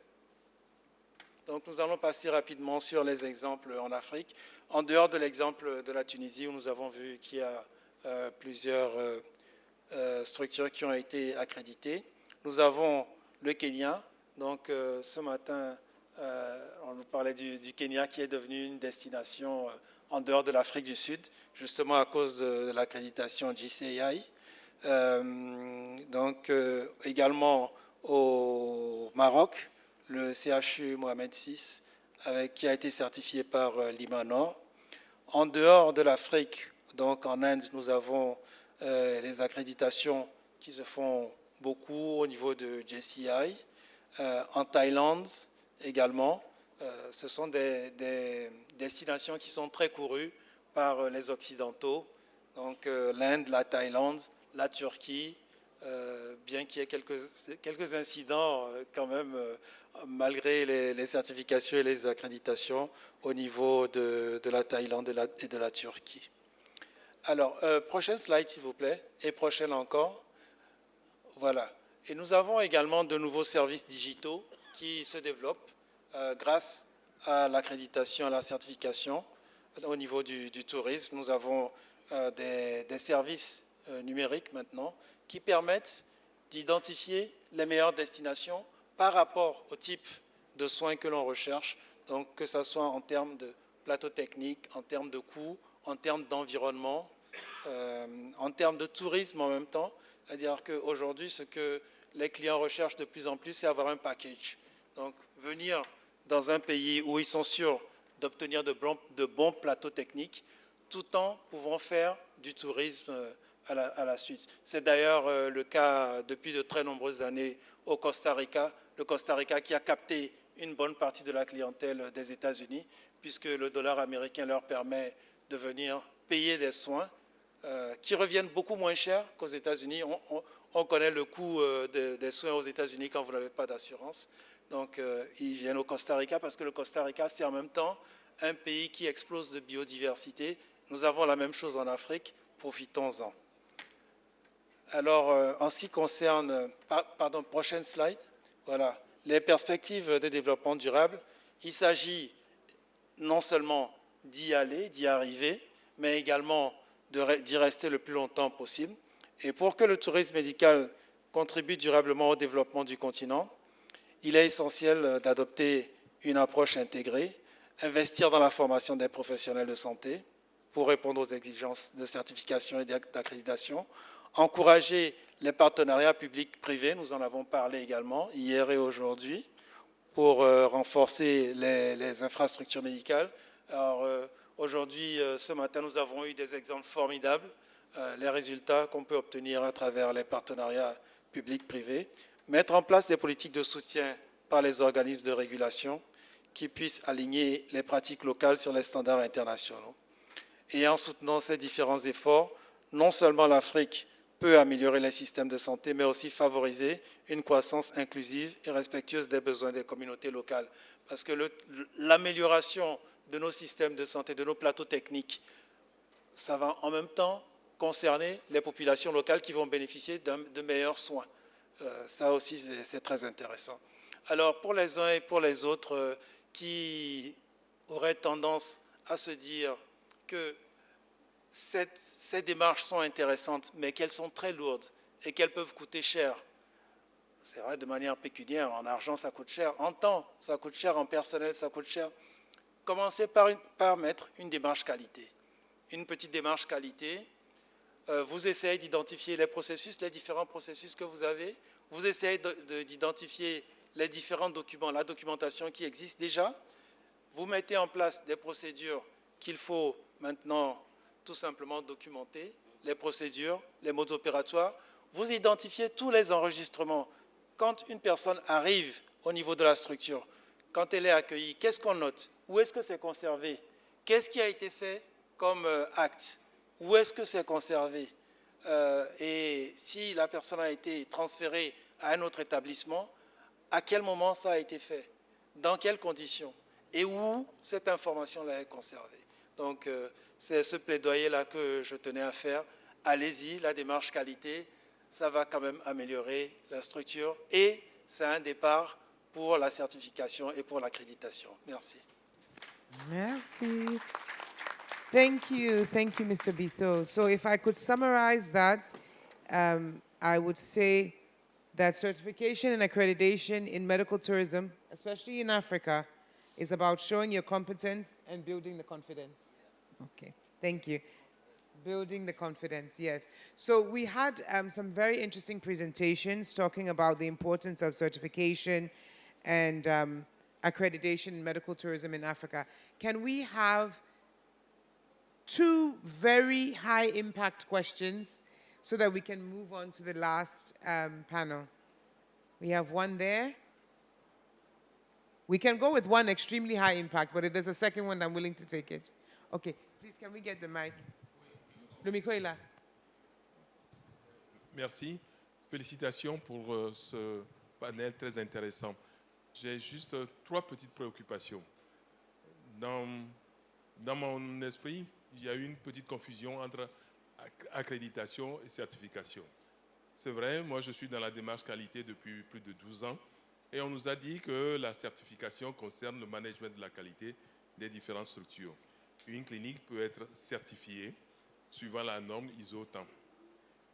Donc, nous allons passer rapidement sur les exemples en Afrique. En dehors de l'exemple de la Tunisie, où nous avons vu qu'il y a plusieurs structures qui ont été accréditées, nous avons le Kenya. Donc, ce matin, on nous parlait du Kenya qui est devenu une destination en dehors de l'Afrique du Sud, justement à cause de l'accréditation GCI. Donc, également au Maroc, le CHU Mohamed VI, qui a été certifié par l'IMANOR. En dehors de l'Afrique, donc en Inde, nous avons les accréditations qui se font beaucoup au niveau de JCI. En Thaïlande également, ce sont des destinations qui sont très courues par les Occidentaux. Donc l'Inde, la Thaïlande, la Turquie, bien qu'il y ait quelques incidents quand même, malgré les certifications et les accréditations au niveau de la Thaïlande et de la Turquie. Alors, prochaine slide s'il vous plaît, et prochaine encore. Voilà. Et nous avons également de nouveaux services digitaux qui se développent grâce à l'accréditation, à la certification au niveau du tourisme. Nous avons des services numériques maintenant qui permettent d'identifier les meilleures destinations par rapport au type de soins que l'on recherche, donc que ce soit en termes de plateau technique, en termes de coûts, en termes d'environnement, en termes de tourisme en même temps. C'est-à-dire qu'aujourd'hui, ce que les clients recherchent de plus en plus, c'est avoir un package. Donc, venir dans un pays où ils sont sûrs d'obtenir de bons plateaux techniques, tout en pouvant faire du tourisme à la suite. C'est d'ailleurs le cas depuis de très nombreuses années au Costa Rica. Le Costa Rica qui a capté une bonne partie de la clientèle des États-Unis, puisque le dollar américain leur permet de venir payer des soins qui reviennent beaucoup moins cher qu'aux États-Unis. On connaît le coût des soins aux États-Unis quand vous n'avez pas d'assurance. Donc, ils viennent au Costa Rica parce que le Costa Rica, c'est en même temps un pays qui explose de biodiversité. Nous avons la même chose en Afrique, profitons-en. Alors, en ce qui concerne... Pardon, prochaine slide. Voilà. Les perspectives de développement durable. Il s'agit non seulement d'y aller, d'y arriver, mais également d'y rester le plus longtemps possible. Et pour que le tourisme médical contribue durablement au développement du continent, il est essentiel d'adopter une approche intégrée, investir dans la formation des professionnels de santé pour répondre aux exigences de certification et d'accréditation, encourager les partenariats publics-privés, nous en avons parlé également hier et aujourd'hui, pour renforcer les infrastructures médicales. Alors, aujourd'hui, ce matin, nous avons eu des exemples formidables, les résultats qu'on peut obtenir à travers les partenariats publics-privés, mettre en place des politiques de soutien par les organismes de régulation qui puissent aligner les pratiques locales sur les standards internationaux. Et en soutenant ces différents efforts, non seulement l'Afrique peut améliorer les systèmes de santé, mais aussi favoriser une croissance inclusive et respectueuse des besoins des communautés locales. Parce que l'amélioration de nos systèmes de santé, de nos plateaux techniques, ça va en même temps concerner les populations locales qui vont bénéficier de meilleurs soins. Ça aussi, c'est très intéressant. Alors, pour les uns et pour les autres qui auraient tendance à se dire que ces démarches sont intéressantes, mais qu'elles sont très lourdes et qu'elles peuvent coûter cher. C'est vrai, de manière pécuniaire, en argent, ça coûte cher, en temps, ça coûte cher, en personnel, ça coûte cher. Commencez par mettre une démarche qualité. Une petite démarche qualité. Vous essayez d'identifier les processus, les différents processus que vous avez. Vous essayez d'identifier les différents documents, la documentation qui existe déjà. Vous mettez en place des procédures qu'il faut maintenant tout simplement documenter, les procédures, les modes opératoires. Vous identifiez tous les enregistrements. Quand une personne arrive au niveau de la structure, quand elle est accueillie, qu'est-ce qu'on note? Où est-ce que c'est conservé? Qu'est-ce qui a été fait comme acte? Où est-ce que c'est conservé? Et si la personne a été transférée à un autre établissement, à quel moment ça a été fait? Dans quelles conditions? Et où cette information-là est conservée? Donc, c'est ce plaidoyer-là que je tenais à faire. Allez-y, la démarche qualité, ça va quand même améliorer la structure et c'est un départ pour la certification et pour l'accréditation. Merci. Merci. Thank you, Mr. Bitho. So if I could summarize that, I would say that certification and accreditation in medical tourism, especially in Africa, is about showing your competence and building the confidence. Okay, thank you. Building the confidence, yes. So we had some very interesting presentations talking about the importance of certification and accreditation in medical tourism in Africa. Can we have two very high impact questions so that we can move on to the last panel? We have one there. We can go with one extremely high impact, but if there's a second one, I'm willing to take it. Okay, please, can we get the mic? Le micro est là. Merci. Félicitations pour ce panel très intéressant. J'ai juste trois petites préoccupations. Dans mon esprit, il y a eu une petite confusion entre accréditation et certification. C'est vrai, moi je suis dans la démarche qualité depuis plus de 12 ans et on nous a dit que la certification concerne le management de la qualité des différentes structures. Une clinique peut être certifiée suivant la norme ISO temps.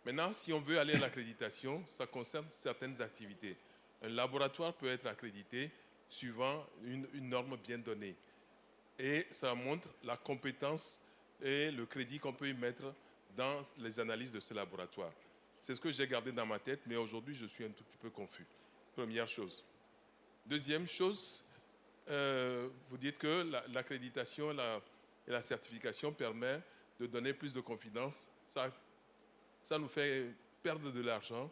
Maintenant, si on veut aller à l'accréditation, ça concerne certaines activités. Un laboratoire peut être accrédité suivant une norme bien donnée. Et ça montre la compétence et le crédit qu'on peut y mettre dans les analyses de ce laboratoire. C'est ce que j'ai gardé dans ma tête, mais aujourd'hui, je suis un tout petit peu confus. Première chose. Deuxième chose, vous dites que l'accréditation et la certification permettent de donner plus de confiance. Ça nous fait perdre de l'argent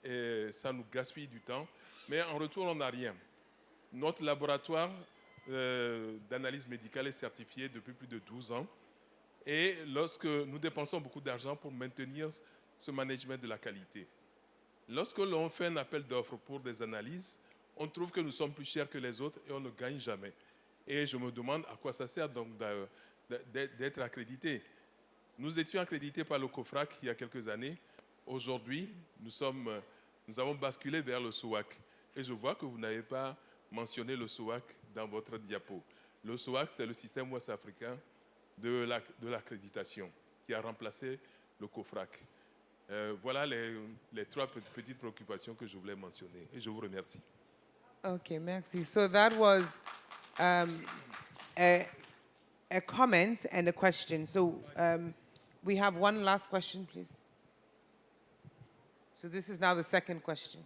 et ça nous gaspille du temps, mais en retour, on n'a rien. Notre laboratoire d'analyse médicale est certifié depuis plus de 12 ans et lorsque nous dépensons beaucoup d'argent pour maintenir ce management de la qualité. Lorsque l'on fait un appel d'offres pour des analyses, on trouve que nous sommes plus chers que les autres et on ne gagne jamais. Et je me demande à quoi ça sert donc d'être accrédité. Nous étions accrédités par le COFRAC il y a quelques années. Aujourd'hui, nous avons basculé vers le SOAC. Et je vois que vous n'avez pas mentionné le SOAC dans votre diapo. Le SOAC, c'est le système ouest-africain de l'accréditation qui a remplacé le COFRAC. Voilà les trois petites préoccupations que je voulais mentionner et je vous remercie. Okay, merci. So that was a comment and a question. So we have one last question, please. So this is now the second question.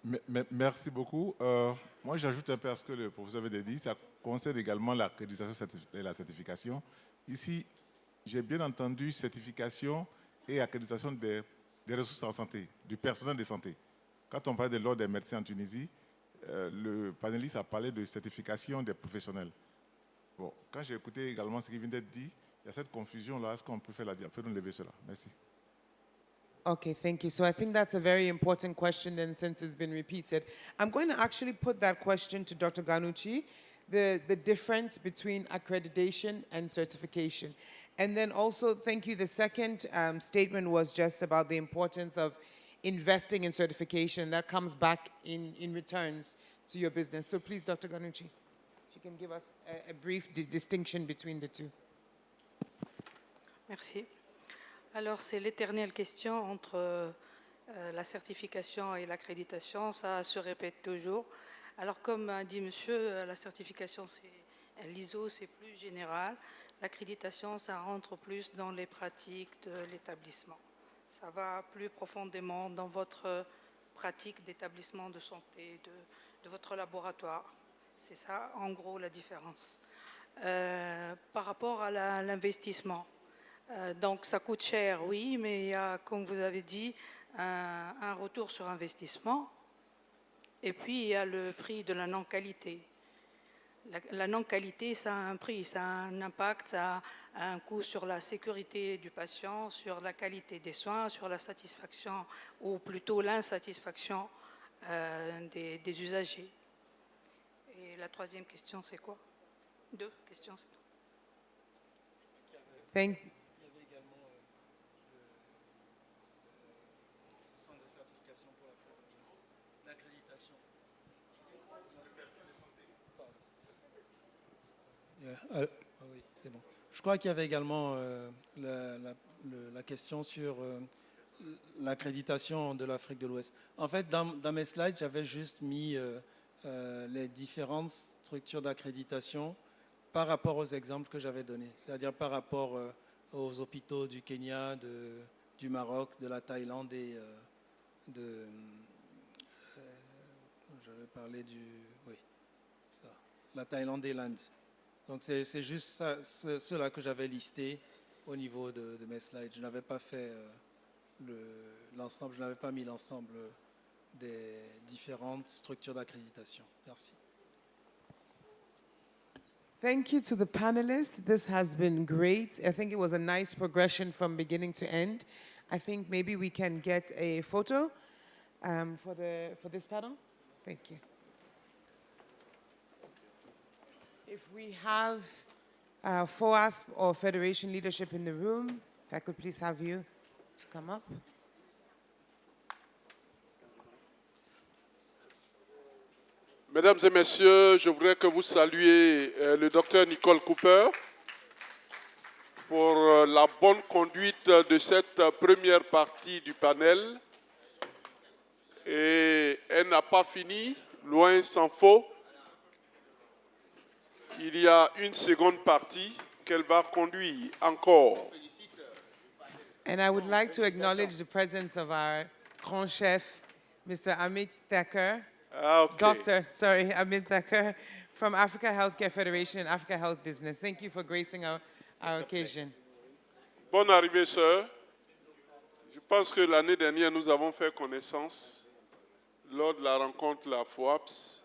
Oui, merci beaucoup. Moi, j'ajoute un peu à ce que le professeur avait dit. Ça concerne également l'accréditation et la certification. Ici, j'ai bien entendu certification et accréditation des ressources en santé, du personnel de santé. Quand on parle de l'ordre des médecins en Tunisie, le panéliste a parlé de certification des professionnels. Bon, quand j'ai écouté également ce qui vient d'être dit, il y a cette confusion-là. Est-ce qu'on peut faire la peut nous lever cela? Merci. Okay, thank you. So I think that's a very important question, and since it's been repeated, I'm going to actually put that question to Dr. Ganucci, the difference between accreditation and certification. And then also, thank you, the second statement was just about the importance of investing in certification. That comes back in returns to your business. So please, Dr. Ganucci, if you can give us a brief distinction between the two. Merci. Alors, c'est l'éternelle question entre la certification et l'accréditation. Ça se répète toujours. Alors, comme a dit monsieur, la certification, l'ISO, c'est plus général. L'accréditation, ça rentre plus dans les pratiques de l'établissement. Ça va plus profondément dans votre pratique d'établissement de santé, de votre laboratoire. C'est ça, en gros, la différence. Par rapport à l'investissement, donc ça coûte cher, oui, mais il y a, comme vous avez dit, un retour sur investissement. Et puis, il y a le prix de la non-qualité. La non-qualité, ça a un prix, ça a un impact, ça a un coût sur la sécurité du patient, sur la qualité des soins, sur la satisfaction, ou plutôt l'insatisfaction des usagers. Et la troisième question, c'est quoi? Deux questions, c'est tout. Thank you. Oui, c'est bon. Je crois qu'il y avait également la question sur l'accréditation de l'Afrique de l'Ouest. En fait, dans mes slides, j'avais juste mis les différentes structures d'accréditation par rapport aux exemples que j'avais donnés, c'est-à-dire par rapport aux hôpitaux du Kenya, du Maroc, de la Thaïlande et j'avais parlé la Thaïlande et l'Inde. Donc c'est juste cela que j'avais listé au niveau de mes slides. Je n'avais pas fait l'ensemble, je n'avais pas mis l'ensemble des différentes structures d'accréditation. Merci. Thank you to the panelists. This has been great. I think it was a nice progression from beginning to end. I think maybe we can get a photo for this panel. Thank you. If we have FOASP or Federation leadership in the room, if I could please have you to come up. Mesdames et messieurs, je voudrais que vous saluiez le docteur Nicole Cooper pour la bonne conduite de cette première partie du panel. Et elle n'a pas fini, loin s'en faut. Il y a une seconde partie qu'elle va conduire encore. And I would like to acknowledge the presence of our grand chef, Mr. Amit Thakur, Amit Thakur from Africa Healthcare Federation and Africa Health Business. Thank you for gracing our occasion. Bonne arrivée, sœur. Je pense que l'année dernière, nous avons fait connaissance lors de la rencontre de la FOAPS.